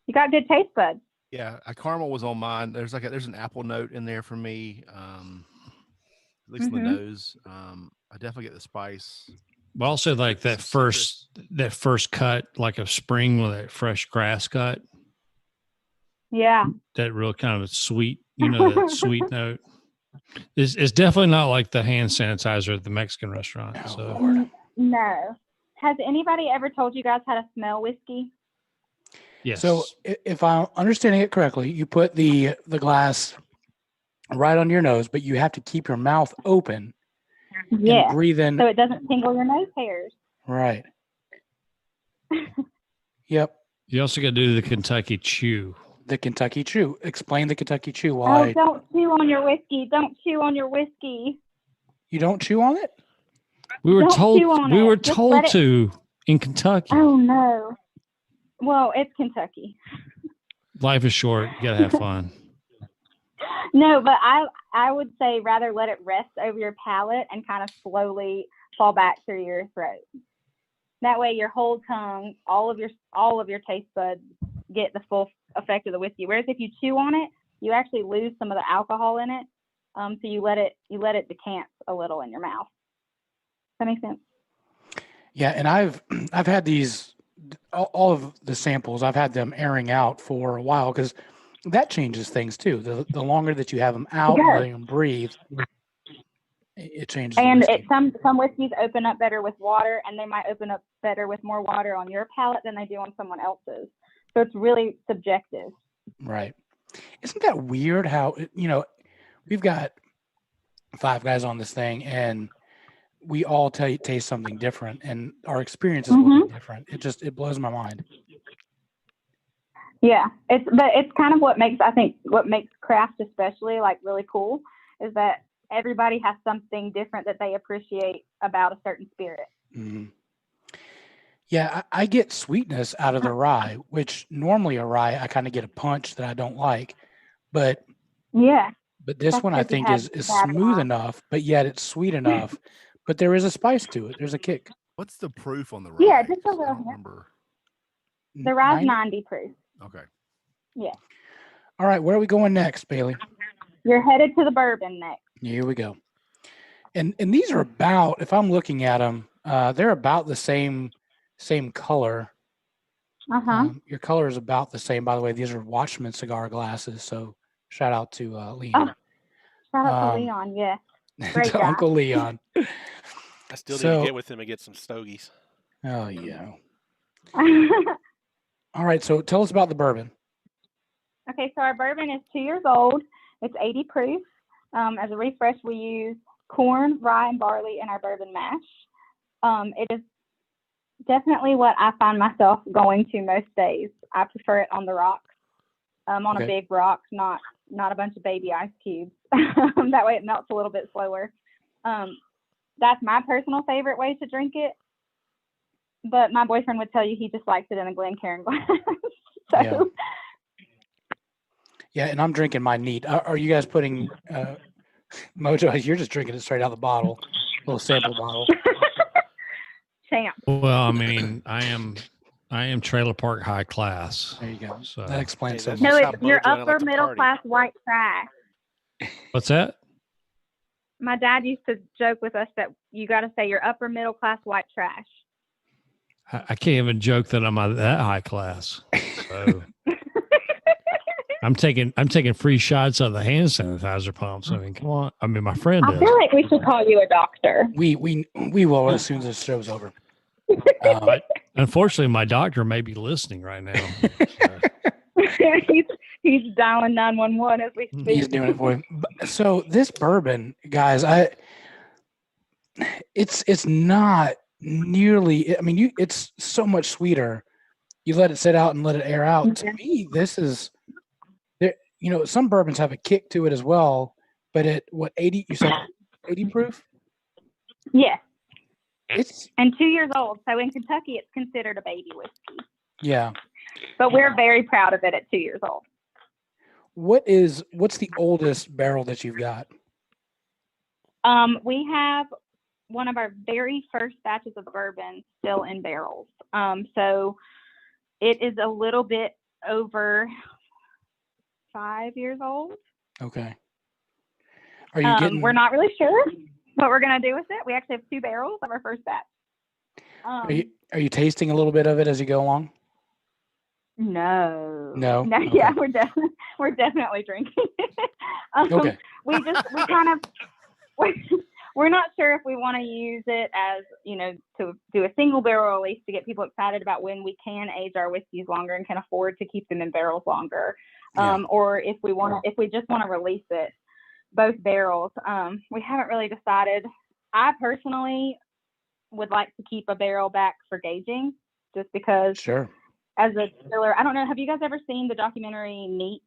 You got good taste buds. Yeah, a caramel was on mine. There's an apple note in there for me, at least in the nose. I definitely get the spice. But also like that first cut, like a spring with that fresh grass cut. Yeah. That real kind of sweet, that sweet note. It's definitely not like the hand sanitizer at the Mexican restaurant. Oh, so Lord. No. Has anybody ever told you guys how to smell whiskey? yes. So if I'm understanding it correctly, you put the glass right on your nose, but you have to keep your mouth open and breathe in. So it doesn't tingle your nose hairs. Right. Yep. You also got to do the Kentucky chew. The Kentucky chew. Explain the Kentucky chew. Don't chew on your whiskey. Don't chew on your whiskey. You don't chew on it? We were told Just to in Kentucky. Oh no. Well, it's Kentucky. Life is short. You gotta have fun. No, but I would say rather let it rest over your palate and kind of slowly fall back through your throat. That way your whole tongue, all of your taste buds get the full effect of the whiskey. Whereas if you chew on it, you actually lose some of the alcohol in it. So you let it decant a little in your mouth. Does that make sense? Yeah, and I've had these all of the samples. I've had them airing out for a while because that changes things too. The longer that you have them out, letting them breathe, it changes. And some whiskeys open up better with water, and they might open up better with more water on your palate than they do on someone else's. So it's really subjective. Right. Isn't that weird how, we've got 5 guys on this thing and we all taste something different and our experiences will be different. It blows my mind. Yeah. It's kind of what makes craft especially like really cool is that everybody has something different that they appreciate about a certain spirit. Mm-hmm. Yeah, I get sweetness out of the rye, which normally a rye, I kind of get a punch that I don't like. But this one I think is smooth enough, but yet it's sweet enough. But there is a spice to it. There's a kick. What's the proof on the rye? Yeah, just a little. I don't remember. The rye's 90 proof. Okay. Yeah. All right, where are we going next, Bailey? You're headed to the bourbon next. Here we go. And these are about, if I'm looking at them, they're about the same color. Your color is about the same. By the way, these are Watchman cigar glasses. So shout out to Leon. Shout out to Leon. Yeah. Great to guy. Uncle Leon. I still need to get with him and get some stogies. Oh yeah. All right. So tell us about the bourbon. Okay. So our bourbon is 2 years old. It's 80 proof. As a refresh, we use corn, rye, and barley in our bourbon mash. It is definitely what I find myself going to most days. I prefer it on the rocks, on a big rock, not a bunch of baby ice cubes. That way it melts a little bit slower. That's my personal favorite way to drink it. But my boyfriend would tell you he just likes it in a Glencairn glass. So. Yeah, and I'm drinking my neat. Are you guys putting Mojo? You're just drinking it straight out of the bottle, little sample bottle. Champ. Well, I mean, I am trailer park high class. There you go. So That explains so Hey, much. No, That's it's how your Bo Joanna upper like to middle party. class white trash. what's that? My dad used to joke with us that you got to say your upper middle class white trash. I can't even joke that I'm that high class. So I'm taking free shots of the hand sanitizer pumps. I mean, come on. I mean, my friend I does. feel like we should call you a doctor. We will as soon as this show's over. Unfortunately, my doctor may be listening right now. he's dialing 911 as we speak. He's doing it for you. So this bourbon, guys, it's not nearly. I mean, it's so much sweeter. You let it sit out and let it air out. To me, this is there. You know, some bourbons have a kick to it as well. But at 80? You said 80 proof? Yes. It's And 2 years old. So in Kentucky, it's considered a baby whiskey. yeah. But we're very proud of it at 2 years old. What's the oldest barrel that you've got? We have one of our very first batches of bourbon still in barrels. So it is a little bit over 5 years old. Okay. Are you getting? We're not really sure what we're going to do with it. We actually have 2 barrels of our first batch. Are you tasting a little bit of it as you go along? No. Okay. Yeah, we're definitely drinking. Okay. We're not sure if we want to use it as, to do a single barrel release to get people excited about when we can age our whiskeys longer and can afford to keep them in barrels longer. Yeah. Or if we just want to release it, both barrels. We haven't really decided. I personally would like to keep a barrel back for gaging, just because Sure. as a distiller, I don't know. Have you guys ever seen the documentary Neat?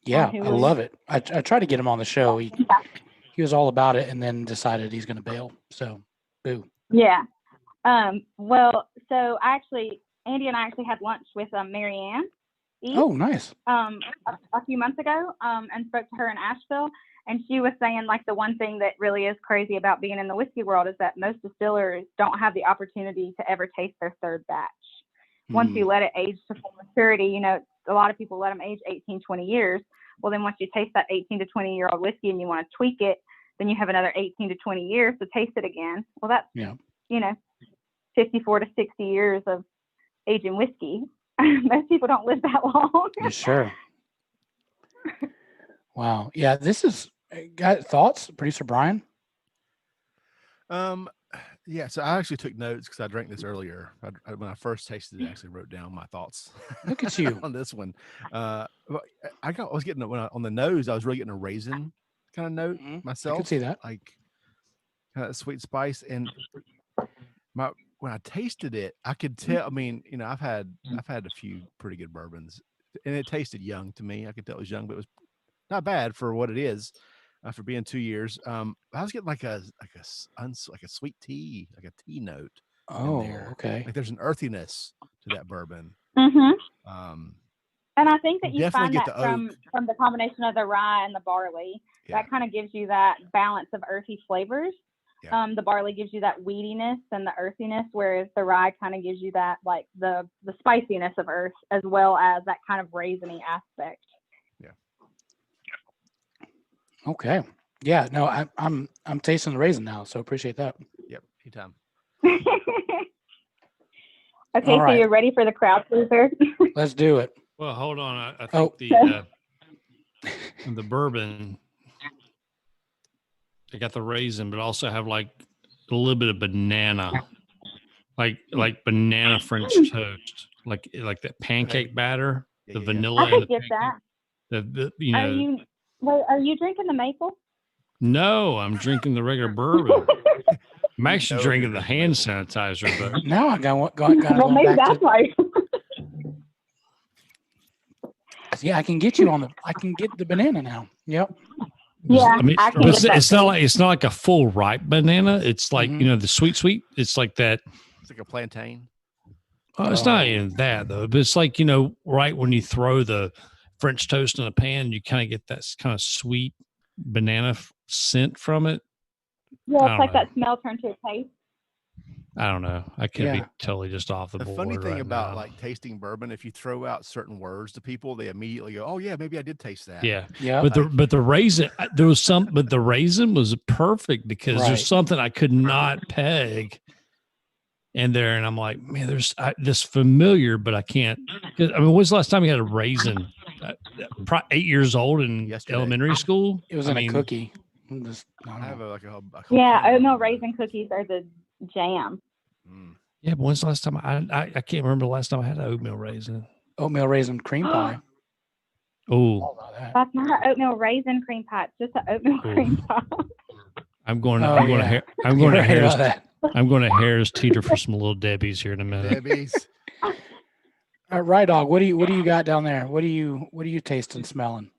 Yeah, I love it. I tried to get him on the show. He was all about it, and then decided he's going to bail. So, boo. Yeah. Well, so Andy and I actually had lunch with Marianne East, Oh, nice. a few months ago, and spoke to her in Asheville. And she was saying, like, the one thing that really is crazy about being in the whiskey world is that most distillers don't have the opportunity to ever taste their third batch. Once you let it age to full maturity, a lot of people let them age 18, 20 years. Well, then once you taste that 18 to 20-year-old whiskey and you want to tweak it, then you have another 18 to 20 years to taste it again. Well, that's, 54 to 60 years of aging whiskey. Most people don't live that long. Sure. Wow. Yeah, this is got thoughts, producer Brian? Yeah, so I actually took notes because I drank this earlier. When I first tasted it, I actually wrote down my thoughts. Look at you on this one. I was getting on the nose. I was really getting a raisin kind of note myself. I could see that, like kind of sweet spice. And when I tasted it, I could tell. I mean, I've had a few pretty good bourbons, and it tasted young to me. I could tell it was young, but it was not bad for what it is. For being 2 years, I was getting like a sweet tea, like a tea note. Oh, in there. okay. Like there's an earthiness to that bourbon. Mm-hmm. And I think that you find that from the combination of the rye and the barley, that kind of gives you that balance of earthy flavors. Yeah. The barley gives you that weediness and the earthiness, whereas the rye kind of gives you that like the spiciness of earth as well as that kind of raisiny aspect. Okay. Yeah. No, I'm tasting the raisin now, so appreciate that. Yep. Anytime. Okay, so you're ready for the crowd pleaser? Let's do it. Well, hold on. I think the bourbon, they got the raisin, but also have like a little bit of banana, like banana French toast, like that pancake batter, the vanilla. I could get that. Are you drinking the maple? No, I'm drinking the regular bourbon. I'm actually drinking the hand sanitizer, but now I got well, maybe that's why. Yeah, I can get the banana now. Yep. Yeah, I mean, it's not like a full ripe banana. It's like the sweet. It's like that. It's like a plantain. It's not even that though. But it's like right when you throw the French toast in a pan, you kind of get that kind of sweet banana scent from it. Yeah, it's like that smell turned to a taste. I don't know. I could be Yeah. totally just off the board. funny thing right about now. like tasting bourbon, if you throw out certain words to people, they immediately go, "Oh yeah, maybe I did taste that." Yeah. Yeah. But the raisin, there was some, but the raisin was perfect because Right. there's something I could not peg in there. And I'm like, man, there's this familiar, but I can't. I mean, when's the last time you had a raisin? 8 years old in Yesterday. elementary school? It was in a cookie. I have a Yeah, can of oatmeal them. raisin cookies are the jam. Yeah, but when's the last time I can't remember the last time I had an oatmeal raisin. Oatmeal raisin cream pie. Oh, That's not oatmeal raisin cream pie. It's just an oatmeal cream pie. I'm going to Right Harris. about that. I'm going to Harris Teeter for some little Debbie's here in a minute. Debbie's. Right, dog. What do you got down there? What do you tasting, smelling?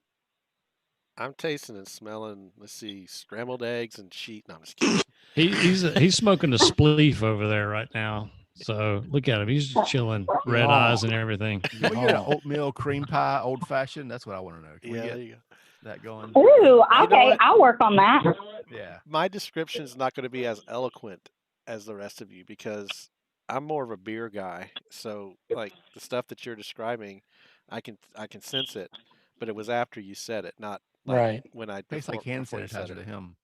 I'm tasting and smelling. Let's see, scrambled eggs and sheet. No, I'm just kidding. He's smoking a spleef over there right now. So look at him. He's just chilling, red eyes and everything. Can we get an oatmeal cream pie, old fashioned? That's what I want to know. Can we Yeah, get there you go. that going? Ooh, know okay. what? I'll work on that. Yeah. My description is not going to be as eloquent as the rest of you because I'm more of a beer guy. So like the stuff that you're describing, I can sense it, but it was after you said it, not like Right. when I Tastes like hand before you said sanitizer to it. him.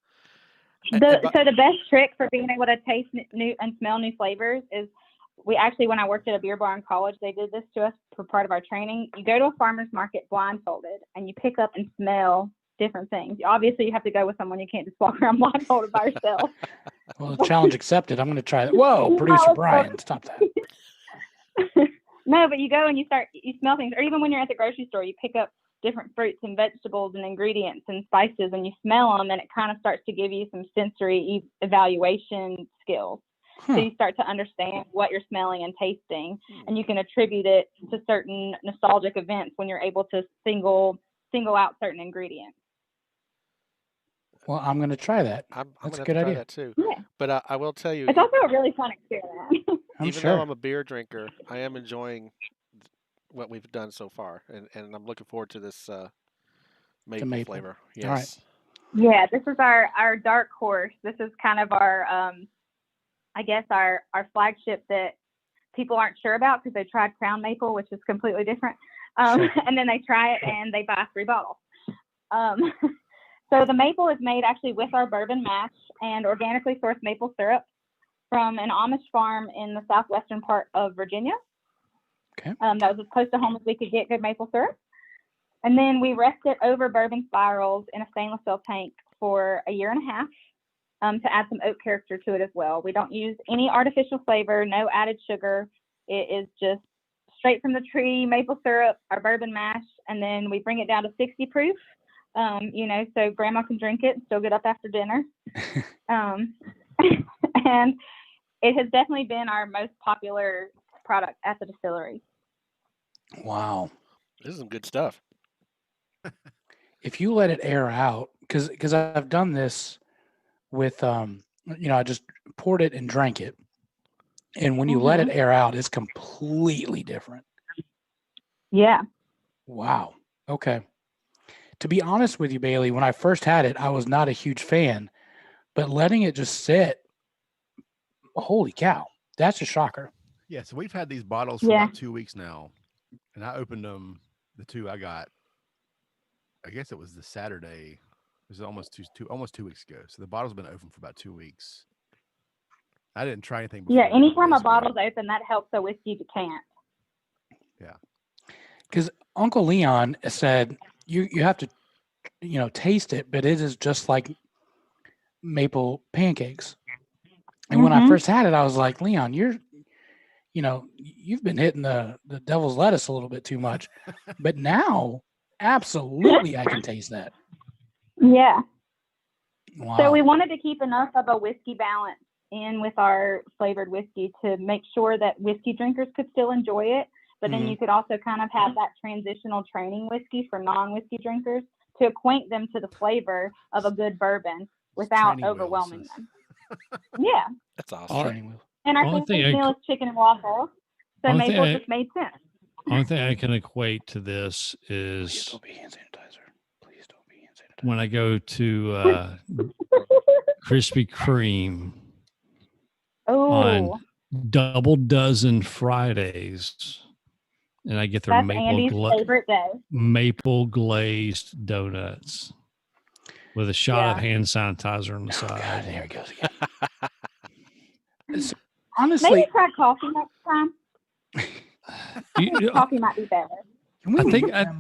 So the best trick for being able to taste new and smell new flavors is we actually, when I worked at a beer bar in college, they did this to us for part of our training. You go to a farmer's market blindfolded and you pick up and smell different things. Obviously, you have to go with someone. You can't just walk around blindfolded by yourself. Well, challenge accepted. I'm going to try that. Whoa, producer Brian, stop that. No, but you go and you smell things, or even when you're at the grocery store, you pick up different fruits and vegetables and ingredients and spices, and you smell them, and it kind of starts to give you some sensory evaluation skills. So you start to understand what you're smelling and tasting, and you can attribute it to certain nostalgic events when you're able to single out certain ingredients. Well, I'm going to try that. That's a good idea. That too. Yeah. But I will tell you, It's also a really fun experiment. even though I'm a beer drinker, I am enjoying what we've done so far, and I'm looking forward to this maple flavor. Yes. All right. Yeah, this is our dark horse. This is kind of our I guess our flagship that people aren't sure about because they tried Crown Maple, which is completely different. And then they try it and they buy 3 bottles. So the maple is made actually with our bourbon mash and organically sourced maple syrup from an Amish farm in the southwestern part of Virginia. Okay. That was as close to home as we could get good maple syrup. And then we rest it over bourbon spirals in a stainless steel tank for a year and a half. To add some oak character to it as well. We don't use any artificial flavor, no added sugar. It is just straight from the tree, maple syrup, our bourbon mash, and then we bring it down to 60 proof, so grandma can drink it and still get up after dinner. And it has definitely been our most popular product at the distillery. Wow. This is some good stuff. If you let it air out, because I've done this with, I just poured it and drank it. And when you let it air out, it's completely different. Yeah. Wow. Okay. To be honest with you, Bailey, when I first had it, I was not a huge fan, but letting it just sit, holy cow, that's a shocker. Yeah. So we've had these bottles for about 2 weeks now, and I opened them, the 2 I got, I guess it was the Saturday. It was almost 2 weeks ago. So the bottle's been open for about 2 weeks. I didn't try anything before. Yeah, anytime a bottle's open, that helps a whiskey decant. Yeah. Because Uncle Leon said you have to, taste it, but it is just like maple pancakes. And when I first had it, I was like, Leon, you've been hitting the devil's lettuce a little bit too much. But now, absolutely, I can taste that. Yeah. Wow. So we wanted to keep enough of a whiskey balance in with our flavored whiskey to make sure that whiskey drinkers could still enjoy it, but then you could also kind of have that transitional training whiskey for non-whiskey drinkers to acquaint them to the flavor of a good bourbon without overwhelming them. Yeah. That's awesome. And our favorite meal is chicken and waffles, so maple just made sense. Only thing I can equate to this is Please don't be hand sanitizer. When I go to Krispy Kreme on Double Dozen Fridays, and I get their That's Andy's favorite day. maple glazed donuts with a shot of hand sanitizer on the side. God, there he goes again. So, honestly, maybe try coffee next time. Coffee might be better.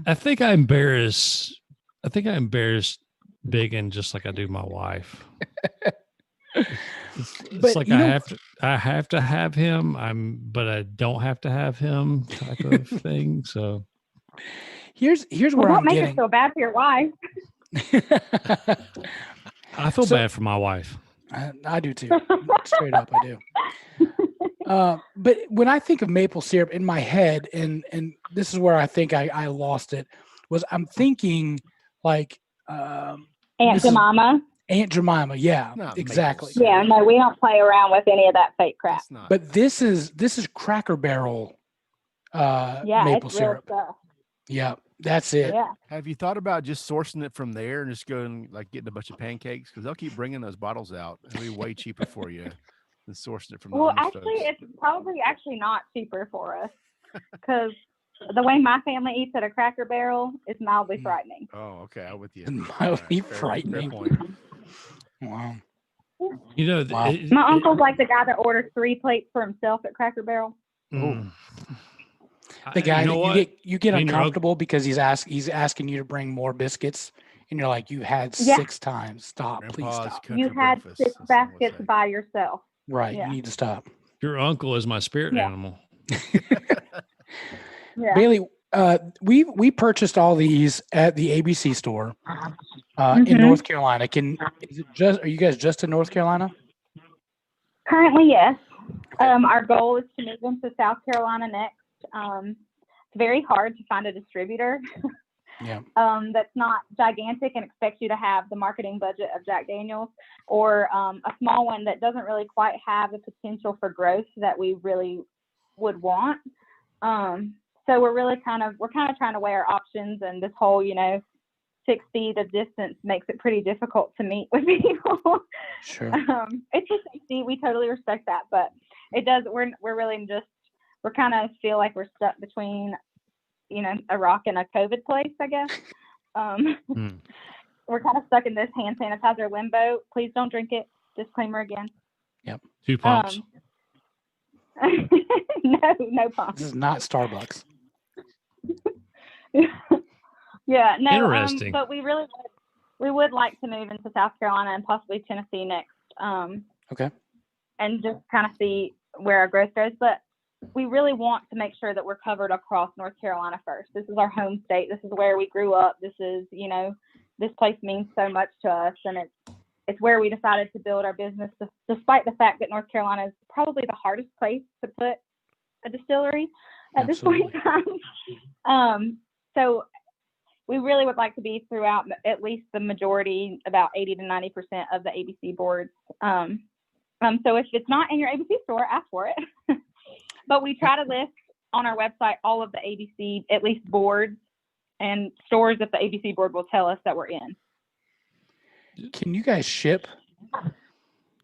I think I embarrass Biggin just like I do my wife. It's like I have to have him. But I don't have to have him type of thing. So here's where I'm make getting. It feel bad for your wife. I feel bad for my wife. I do too. Straight up, I do. But when I think of maple syrup in my head, and this is where I think I lost it, was I'm thinking like Aunt Jemima. Aunt Jemima, yeah, exactly. Yeah, no, we don't play around with any of that fake crap. But this is Cracker Barrel maple syrup. Real stuff. Yeah, that's it. Yeah. Have you thought about just sourcing it from there and just going like getting a bunch of pancakes? Because they'll keep bringing those bottles out. It'll be way cheaper for you than sourcing it from. Well, actually, it's probably not cheaper for us because the way my family eats at a Cracker Barrel is mildly frightening. Oh, okay, I'm with you. Mildly frightening. Fair point. Wow. You know, my uncle's like the guy that orders 3 plates for himself at Cracker Barrel. The guy you get uncomfortable because he's asking you to bring more biscuits, and you're like, you had 6 times. Stop, please stop. You had 6 baskets by yourself. Right, you need to stop. Your uncle is my spirit animal. Bailey, we purchased all these at the ABC store in North Carolina. Are you guys just in North Carolina? Currently, yes. Our goal is to move into South Carolina next. It's very hard to find a distributor that's not gigantic and expects you to have the marketing budget of Jack Daniel's, or a small one that doesn't really quite have the potential for growth that we really would want. So we're kind of trying to weigh our options, and this whole 6 feet of distance makes it pretty difficult to meet with people. Sure. It's just safety. We totally respect that, but it does. We're really we're kind of feel like we're stuck between, a rock and a COVID place, I guess. We're kind of stuck in this hand sanitizer limbo. Please don't drink it. Disclaimer again. Yep. 2 pumps. No pumps. This is not Starbucks. Yeah, no. Interesting. But we would like to move into South Carolina and possibly Tennessee next. Okay. And just kind of see where our growth goes. But we really want to make sure that we're covered across North Carolina first. This is our home state. This is where we grew up. This is, this place means so much to us, and it's where we decided to build our business, despite the fact that North Carolina is probably the hardest place to put a distillery at this point in time. So we really would like to be throughout at least the majority, about 80 to 90% of the ABC boards. So if it's not in your ABC store, ask for it. But we try to list on our website all of the ABC, at least boards and stores that the ABC board will tell us that we're in. Can you guys ship?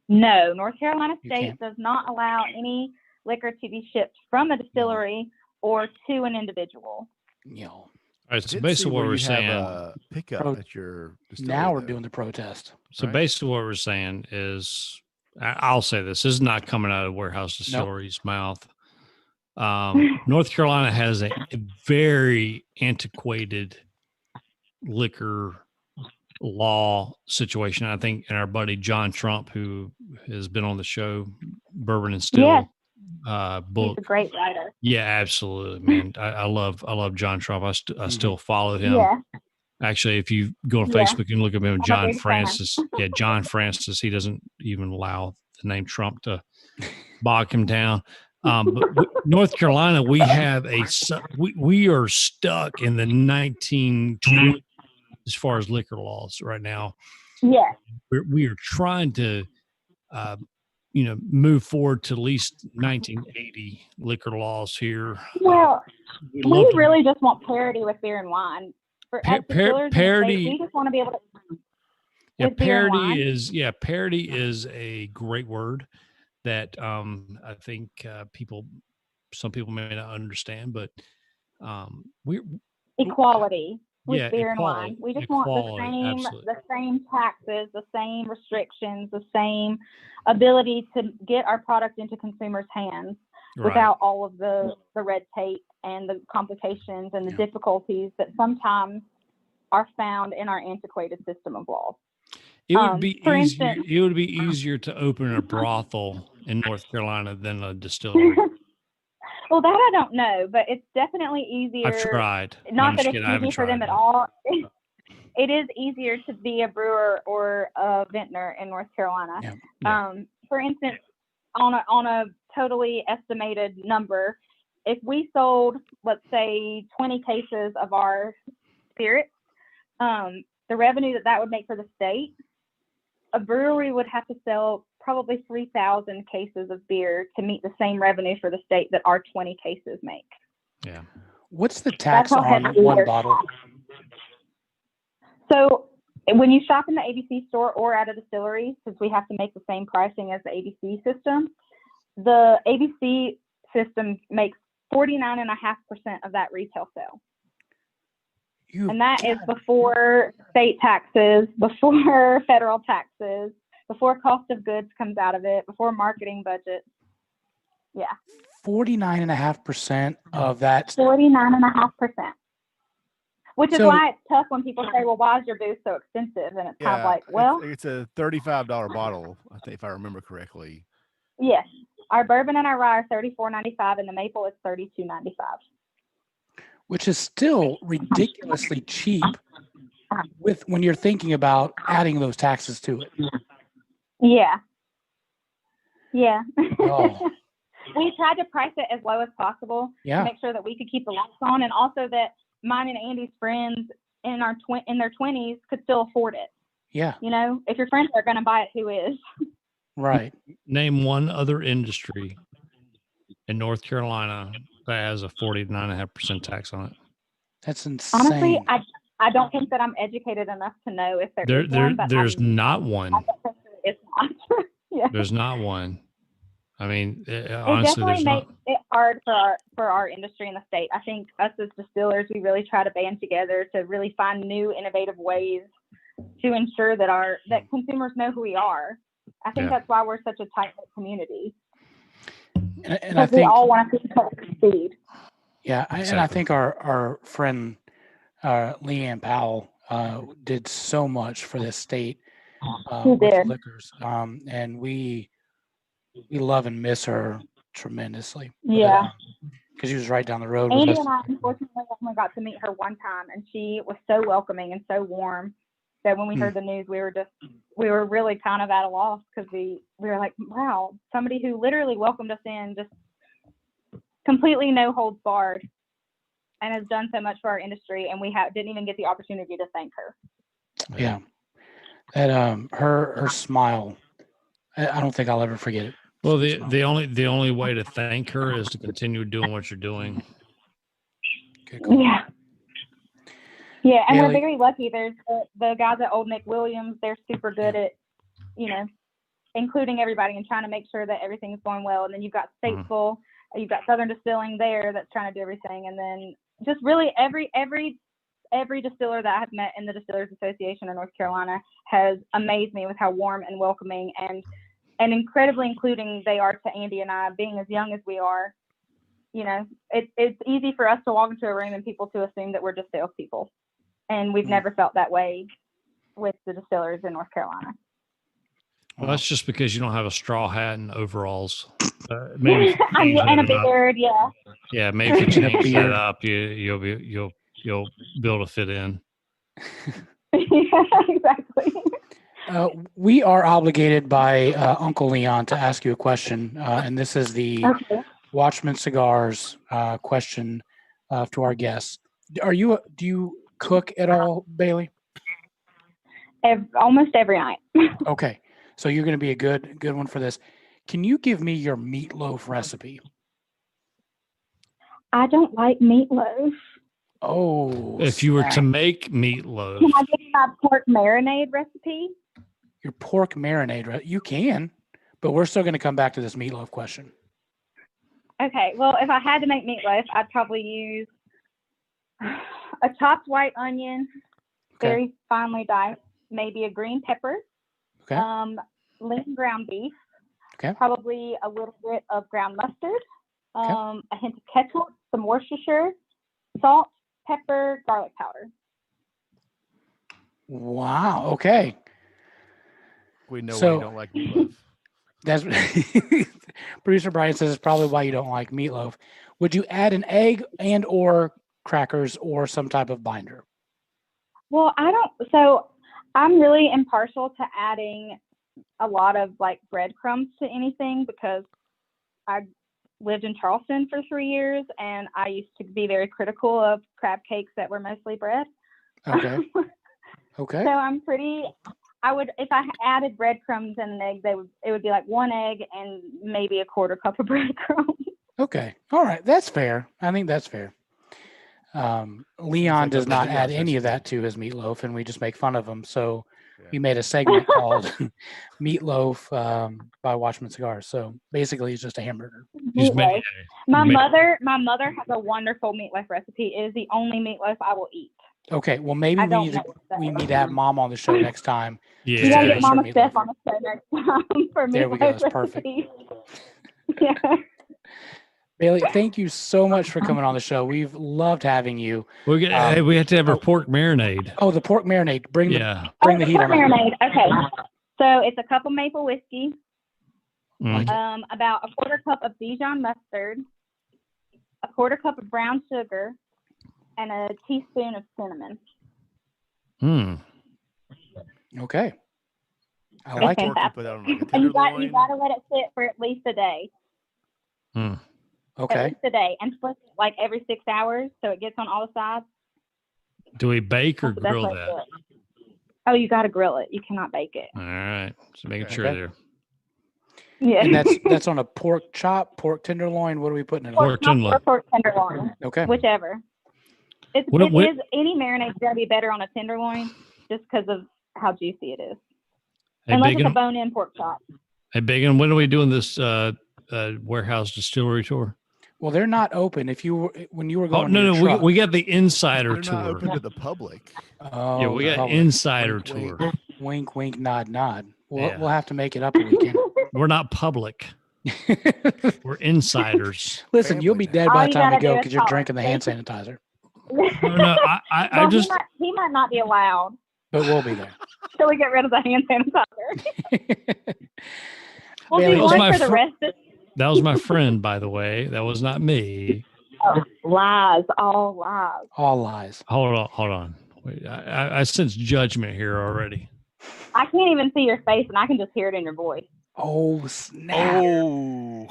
No, North Carolina State does not allow any liquor to be shipped from a distillery or to an individual. All right, so basically what we're saying, pick up at your distillery. Now we're doing the protest. So basically what we're saying is, I'll say this is not coming out of Warehouse Distillery's mouth. North Carolina has a very antiquated liquor law situation. I think, and our buddy John Trump, who has been on the show, Bourbon and Still book. He's a great writer. Yeah, absolutely, man. I love John Trump. I still follow him. Yeah. Actually, if you go on Facebook and look at him, John Francis. Yeah, John Francis. He doesn't even allow the name Trump to bog him down. But North Carolina, we have we are stuck in the 1920s as far as liquor laws right now. Yeah, we are trying to, move forward to at least 1980 liquor laws here. Well, we really just want parity with beer and wine. Parity. We just want to be able to. Parity is a great word. that I think some people may not understand, but we're equality with yeah, beer and equality, wine. We just want absolutely. the same taxes, the same restrictions, the same ability to get our product into consumers' hands without all of the red tape and the complications and the difficulties that sometimes are found in our antiquated system of law. It would be easier. It would be easier to open a brothel in North Carolina than a distillery. Well, that I don't know, but it's definitely easier. I've tried. Not that it's easy for them at all. It is easier to be a brewer or a vintner in North Carolina. Yeah. For instance, on a totally estimated number, if we sold, let's say, 20 cases of our spirits, the revenue that would make for the state, a brewery would have to sell probably 3,000 cases of beer to meet the same revenue for the state that our 20 cases make. Yeah. What's the tax on one bottle? So when you shop in the ABC store or at a distillery, since we have to make the same pricing as the ABC system, the ABC system makes 49.5% of that retail sale. And that is before state taxes, before federal taxes, before cost of goods comes out of it, before marketing budget. Yeah. 49.5% of that. 49.5%. Which is why it's tough when people say, well, why is your booze so expensive? And it's kind of like, well. It's a $35 bottle, I think, if I remember correctly. Yes. Our bourbon and our rye are $34.95 and the maple is $32.95. Which is still ridiculously cheap when you're thinking about adding those taxes to it. Yeah. Yeah. Oh. We tried to price it as low as possible to make sure that we could keep the lights on, and also that mine and Andy's friends in their 20s could still afford it. Yeah. You know, if your friends are going to buy it, who is? Right. Name one other industry in North Carolina that has a 49.5% tax on it. That's insane. Honestly, I don't think that I'm educated enough to know if there's one. But there's not one. It's not. Yeah. There's not one. I mean, honestly, it definitely makes it hard for our industry in the state. I think us as distillers, we really try to band together to really find new, innovative ways to ensure that that consumers know who we are. I think that's why we're such a tight-knit community. And I think we all want to see each other succeed. Yeah, exactly. And I think our friend Leanne Powell did so much for this state with liquors, and we love and miss her tremendously. Yeah, because she was right down the road. Andy with us. and I, unfortunately, only got to meet her one time, and she was so welcoming and so warm that when we heard the news, we were really kind of at a loss, because we were like, wow, somebody who literally welcomed us in, just completely no holds barred, and has done so much for our industry, and we didn't even get the opportunity to thank her. Yeah, that her smile, I don't think I'll ever forget it. Well, the only way to thank her is to continue doing what you're doing. Okay, cool. Yeah, and we're very lucky. There's the guys at Old Nick Williams. They're super good at, including everybody and trying to make sure that everything is going well. And then you've got Statesville, you've got Southern Distilling there that's trying to do everything. And then just really every distiller that I have met in the Distillers Association of North Carolina has amazed me with how warm and welcoming and incredibly including they are to Andy and I, being as young as we are. It's easy for us to walk into a room and people to assume that we're just salespeople. And we've never felt that way with the distillers in North Carolina. Well, that's just because you don't have a straw hat and overalls. Maybe and a beard, yeah. Yeah, maybe if you change that up, you'll be able to fit in. Yeah, exactly. We are obligated by Uncle Leon to ask you a question, and this is the Watchman Cigars question to our guests. Do you cook at all, Bailey? Almost every night. Okay, so you're going to be a good one for this. Can you give me your meatloaf recipe? I don't like meatloaf. Oh, if you were to make meatloaf, can I give you my pork marinade recipe? Your pork marinade, you can, But we're still going to come back to this meatloaf question. Okay. Well, if I had to make meatloaf, I'd probably use a chopped white onion, very finely diced, maybe a green pepper, lean ground beef, probably a little bit of ground mustard, a hint of ketchup, some Worcestershire, salt, pepper, garlic powder. Wow. Okay. We know why you don't like meatloaf. That's Producer Brian says it's probably why you don't like meatloaf. Would you add an egg and or crackers or some type of binder? Well, I don't. So I'm really impartial to adding a lot of like breadcrumbs to anything because I lived in Charleston for 3 years and I used to be very critical of crab cakes that were mostly bread. Okay. Okay. So I would, if I added breadcrumbs and an egg, it would be like 1 egg and maybe a quarter cup of breadcrumbs. Okay. All right. That's fair. I think that's fair. Leon does not add any of that to his meatloaf, and we just make fun of him. So we made a segment called Meatloaf by Watchman Cigars. So basically, it's just a hamburger. My mother has a wonderful meatloaf recipe. It is the only meatloaf I will eat. Okay, well maybe we need to have Mom on the show next time. Yeah, you gotta get Mama Steph on the show next time for meatloaf. There we go. That's perfect. Yeah. Bailey, thank you so much for coming on the show. We've loved having you. We have to have our pork marinade. Oh, the pork marinade. Bring the heat on. Marinade. Okay. So it's a cup of maple whiskey, about a quarter cup of Dijon mustard, a quarter cup of brown sugar, and a teaspoon of cinnamon. Okay. I like it. And you got to let it sit for at least a day. Okay. At least a day, and flip it like every 6 hours so it gets on all the sides. Do we bake or grill that? Oh, you got to grill it. You cannot bake it. All right. So making sure there. Yeah. And that's on a pork chop, pork tenderloin. What are we putting in? Pork tenderloin. Pork tenderloin. Okay. Whichever. It is any marinade is going to be better on a tenderloin just because of how juicy it is. Unless it's a bone-in pork chop. Hey, Bacon, when are we doing this warehouse distillery tour? Well, they're not open. When you were going, we got the insider tour. Not open to the public. Oh, yeah, we got insider tour. Wink, wink, nod, nod. We'll have to make it up a weekend. We're not public. We're insiders. Listen, you'll be dead by the time we go because you're drinking the hand sanitizer. No, he might not be allowed. But we'll be there. Till we get rid of the hand sanitizer. That was my friend, by the way. That was not me. Oh, lies. All lies. All lies. Hold on. Wait, I sense judgment here already. I can't even see your face, and I can just hear it in your voice. Oh, snap. Oh.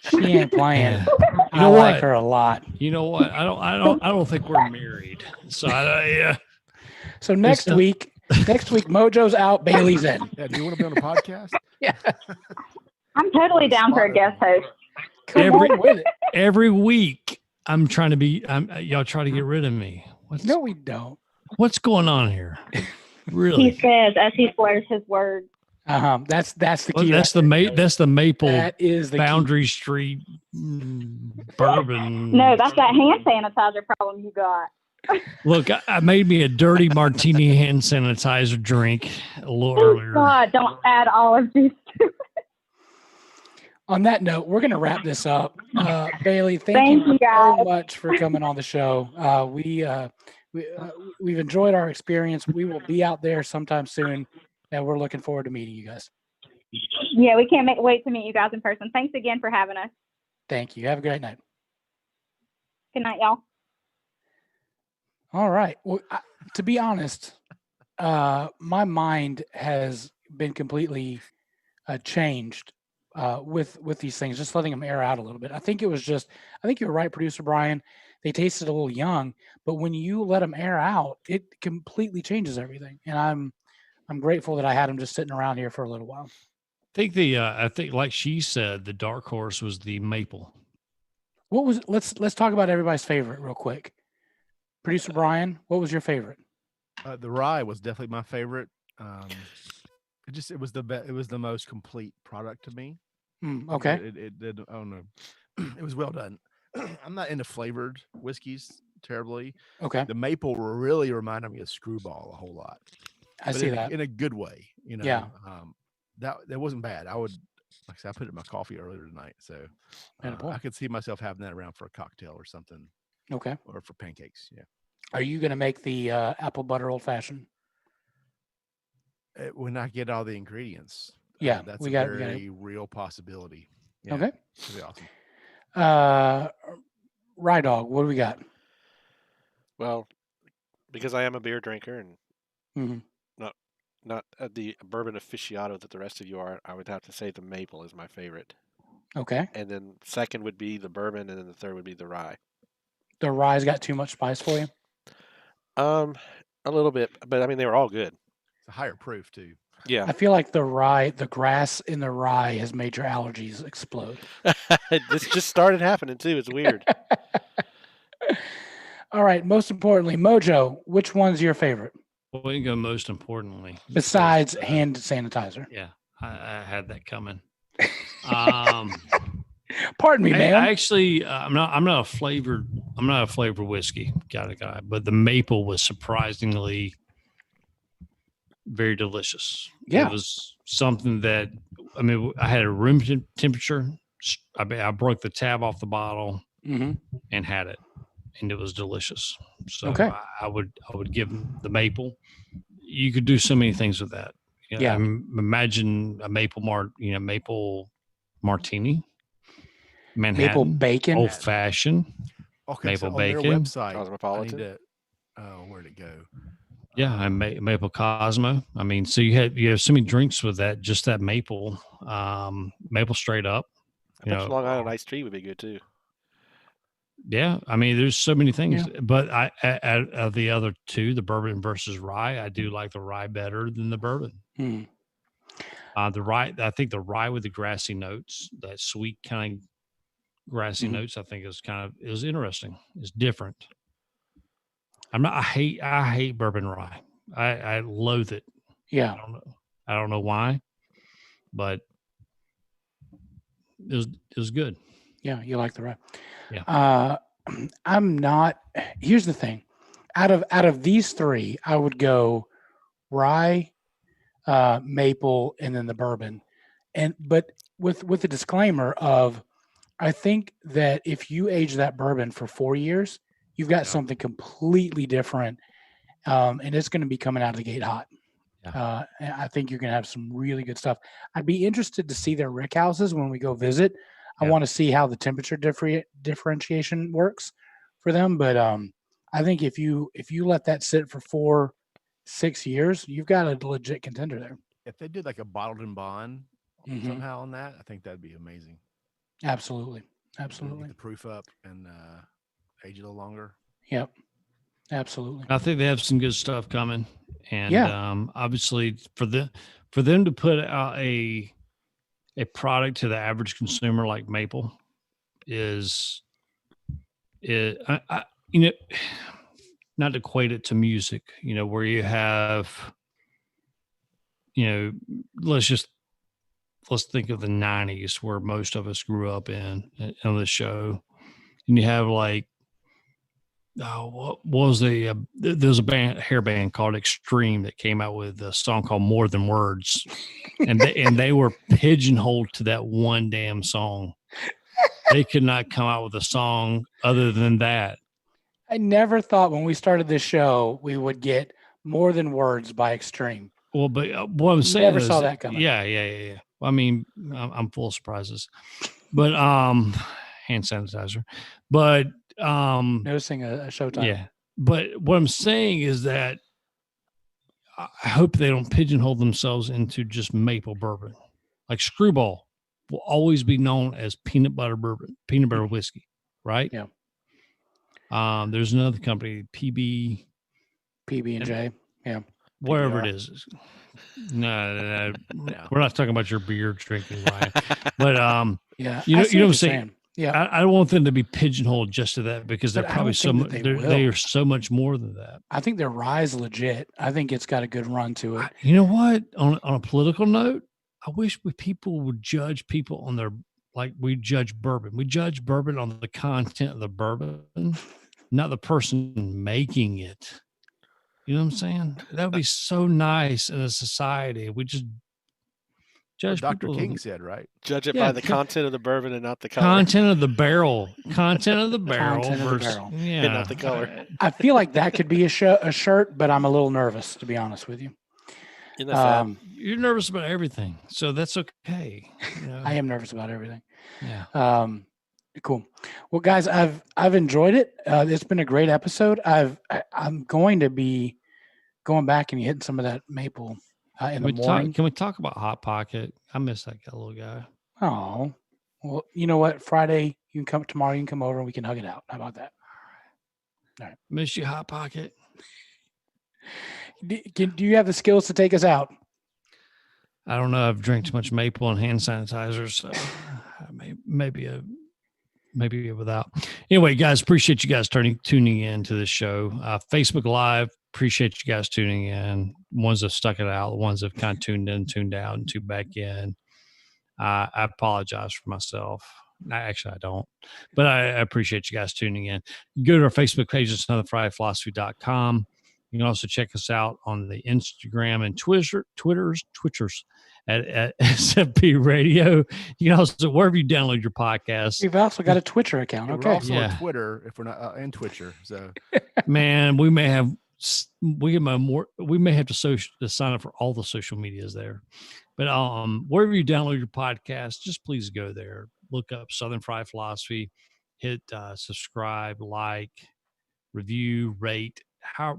She ain't playing. I like her a lot. You know what? I don't think we're married. So So next week, Mojo's out, Bailey's in. Yeah, do you want to be on a podcast? Yeah. I'm totally down for a guest host. Every week, I'm trying to be. Y'all try to get rid of me. No, we don't. What's going on here? Really? He says as he slurs his words. That's the key. That's the maple. That is the Boundary key. Street bourbon. No, that's that hand sanitizer problem you got. Look, I made me a dirty martini hand sanitizer drink a little earlier. God, don't add olive juice to it. On that note, we're going to wrap this up. Bailey, thank you so much for coming on the show. We've enjoyed our experience. We will be out there sometime soon, and we're looking forward to meeting you guys. Yeah, we can't wait to meet you guys in person. Thanks again for having us. Thank you. Have a great night. Good night, y'all. All right. Well, to be honest, my mind has been completely changed with these things, just letting them air out a little bit. I think you're right, Producer Brian. They tasted a little young, but when you let them air out, it completely changes everything. And I'm grateful that I had them just sitting around here for a little while. I think like she said, the dark horse was the maple. What was let's talk about everybody's favorite real quick. Producer Brian, what was your favorite? The rye was definitely my favorite. it was the most complete product to me. Okay. It did. I don't know. It was well done. I'm not into flavored whiskeys terribly. Okay. The maple really reminded me of Screwball a whole lot. I see that in a good way. Yeah. That wasn't bad. I would, like I said, I put it in my coffee earlier tonight, so I could see myself having that around for a cocktail or something. Okay. Or for pancakes. Yeah. Are you going to make the apple butter old fashioned? When I get all the ingredients. Yeah, that's a very real possibility. Yeah, okay. That'd be awesome. Rye Dog, what do we got? Well, because I am a beer drinker and not the bourbon aficionado that the rest of you are, I would have to say the maple is my favorite. Okay. And then second would be the bourbon, and then the third would be the rye. The rye's got too much spice for you? A little bit, but I mean they were all good. It's a higher proof too. Yeah. I feel like the grass in the rye has made your allergies explode. This just started happening too. It's weird. All right. Most importantly, Mojo, which one's your favorite? Well, we can go most importantly. Besides hand sanitizer. Yeah, I had that coming. Pardon me, man. I actually, I'm not a flavored whiskey kind of guy, but the maple was surprisingly very delicious. Yeah. It was something that, I mean, I had a room temperature. I broke the tab off the bottle and had it, and it was delicious. So okay. I would give the maple. You could do so many things with that. Yeah. Imagine a maple martini, Manhattan, maple bacon, old fashioned, maple bacon. Their website, Cosmopolitan. Where'd it go? Yeah, and maple Cosmo. I mean, so you have so many drinks with that. Just that maple, maple straight up. I bet Long Island iced tea would be good too. Yeah, I mean, there's so many things, but out of the other two, the bourbon versus rye, I do like the rye better than the bourbon. The rye, I think the rye with the grassy notes, that sweet kind of grassy notes, I think is interesting. It's different. I hate bourbon rye. I loathe it. Yeah. I don't know why, but it was good. Yeah, you like the rye. Yeah. I'm not. Here's the thing. Out of these three, I would go rye, maple, and then the bourbon. But with the disclaimer of, I think that if you age that bourbon for 4 years, you've got something completely different, and it's going to be coming out of the gate hot. Yeah. I think you're going to have some really good stuff. I'd be interested to see their rick houses when we go visit. I want to see how the temperature differentiation works for them. But I think if you let that sit for 4-6 years, you've got a legit contender there. If they did like a bottled in bond somehow on that, I think that'd be amazing. Absolutely. Get the proof up and age it a little longer. Yep. Absolutely. I think they have some good stuff coming. And obviously for them to put out a product to the average consumer like maple is not to equate it to music, where you have, let's think of the 90s where most of us grew up on the show. And you have like, what was there's a hair band called Extreme that came out with a song called More Than Words. And they were pigeonholed to that one damn song. They could not come out with a song other than that. I never thought when we started this show we would get More Than Words by Extreme. Well, but what I'm saying never saw that coming. Yeah. I mean, I'm full of surprises, but hand sanitizer, but noticing a showtime. Yeah, but what I'm saying is that I hope they don't pigeonhole themselves into just maple bourbon. Like Screwball will always be known as peanut butter whiskey, right? Yeah. There's another company, PB&J. Yeah. Wherever it is. No. We're not talking about your beer drinking, Ryan. But yeah, you know what I'm saying? Yeah. I don't want them to be pigeonholed just to that because they're But I probably don't so think much. that they They will. are so much more than that. I think their rye's legit. I think it's got a good run to it. You know what? On a political note, I wish people would judge people on their, like we judge bourbon. We judge bourbon on the content of the bourbon, not the person making it. You know what I'm saying? That would be so nice in a society. We just judge Dr. people. King said, right? Judge it by the content of the bourbon and not the color. Content of the barrel. Content of the barrel. Content of the barrel. Yeah. And not the color. I feel like that could be a shirt, but I'm a little nervous, to be honest with you. Isn't that sad? You're nervous about everything, so that's okay. You know? I am nervous about everything. Yeah. Cool. Well, guys, I've enjoyed it. It's been a great episode. I'm going to be going back and hitting some of that maple in the morning. Can we talk about Hot Pocket? I miss that little guy. Oh, well, you know what? Friday, you can come tomorrow. You can come over and we can hug it out. How about that? All right. Miss you, Hot Pocket. Do you have the skills to take us out? I don't know. I've drank too much maple and hand sanitizer, so maybe without. Anyway, guys, appreciate you guys tuning in to this show. Facebook Live, appreciate you guys tuning in. Ones that stuck it out, the ones that kind of tuned in, tuned out, and tuned back in. I apologize for myself. Actually, I don't, but I appreciate you guys tuning in. Go to our Facebook page, it's anotherfridayphilosophy.com. You can also check us out on the Instagram and Twitters at SFP Radio. You can also, wherever you download your podcast. We've also got a Twitter account. Okay. We're also on Twitter if we're not and Twitcher. So, man, we may have to sign up for all the social medias there. But wherever you download your podcast, just please go there. Look up Southern Fried Philosophy, hit subscribe, like, review, rate,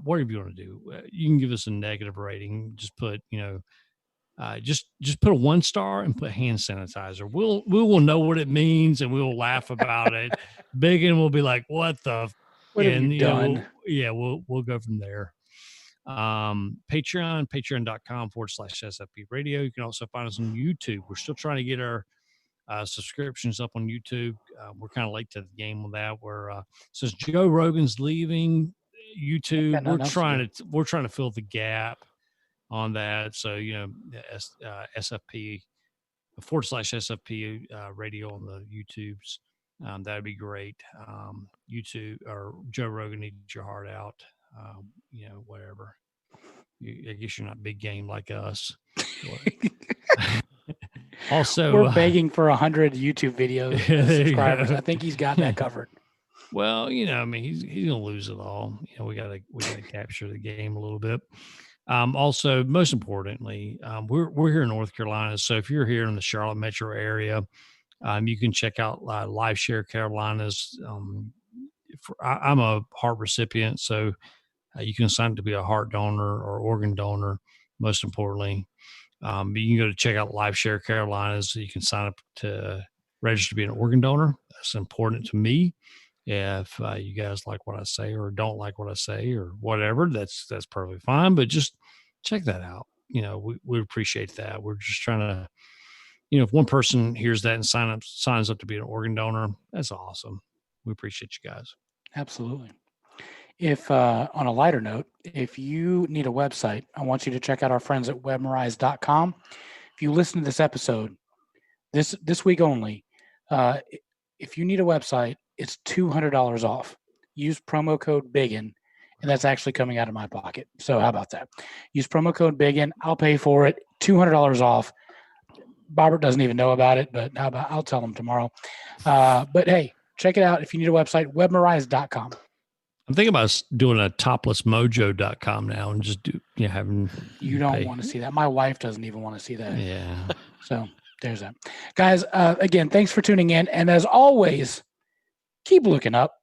whatever you want to do. You can give us a negative rating. Just put, just put a 1 star and put hand sanitizer. We will know what it means and we will laugh about it. Biggin will be like, what have you done? We'll go from there. patreon.com/SFP Radio. You can also find us on YouTube. We're still trying to get our subscriptions up on YouTube. We're kind of late to the game with that. Since Joe Rogan's leaving YouTube, we're trying to fill the gap on that. So, SFP /SFP Radio on the YouTubes. That'd be great. YouTube or Joe Rogan needs your heart out. Whatever. I guess you're not big game like us. Also, we're begging for 100 YouTube video subscribers. I think he's got that covered. Well, he's gonna lose it all. We gotta capture the game a little bit. Also, most importantly, we're here in North Carolina. So if you're here in the Charlotte metro area, you can check out Live Share Carolinas. I'm a heart recipient, so you can sign up to be a heart donor or organ donor. Most importantly, you can go to check out Live Share Carolinas. You can sign up to register to be an organ donor. That's important to me. If you guys like what I say or don't like what I say or whatever, that's perfectly fine. But just check that out. We appreciate that. We're just trying to, if one person hears that and signs up to be an organ donor, that's awesome. We appreciate you guys. Absolutely. If on a lighter note, if you need a website, I want you to check out our friends at webmerize.com. If you listen to this episode, this week only, if you need a website, it's $200 off. Use promo code BIGGIN, and that's actually coming out of my pocket. So how about that? Use promo code BIGGIN. I'll pay for it. $200 off. Robert doesn't even know about it, but I'll tell him tomorrow. But hey, check it out. If you need a website, webmerize.com. I'm thinking about doing a toplessmojo.com now and just having. You don't want to see that. My wife doesn't even want to see that. Yeah. So there's that. Guys, again, thanks for tuning in. And as always, keep looking up.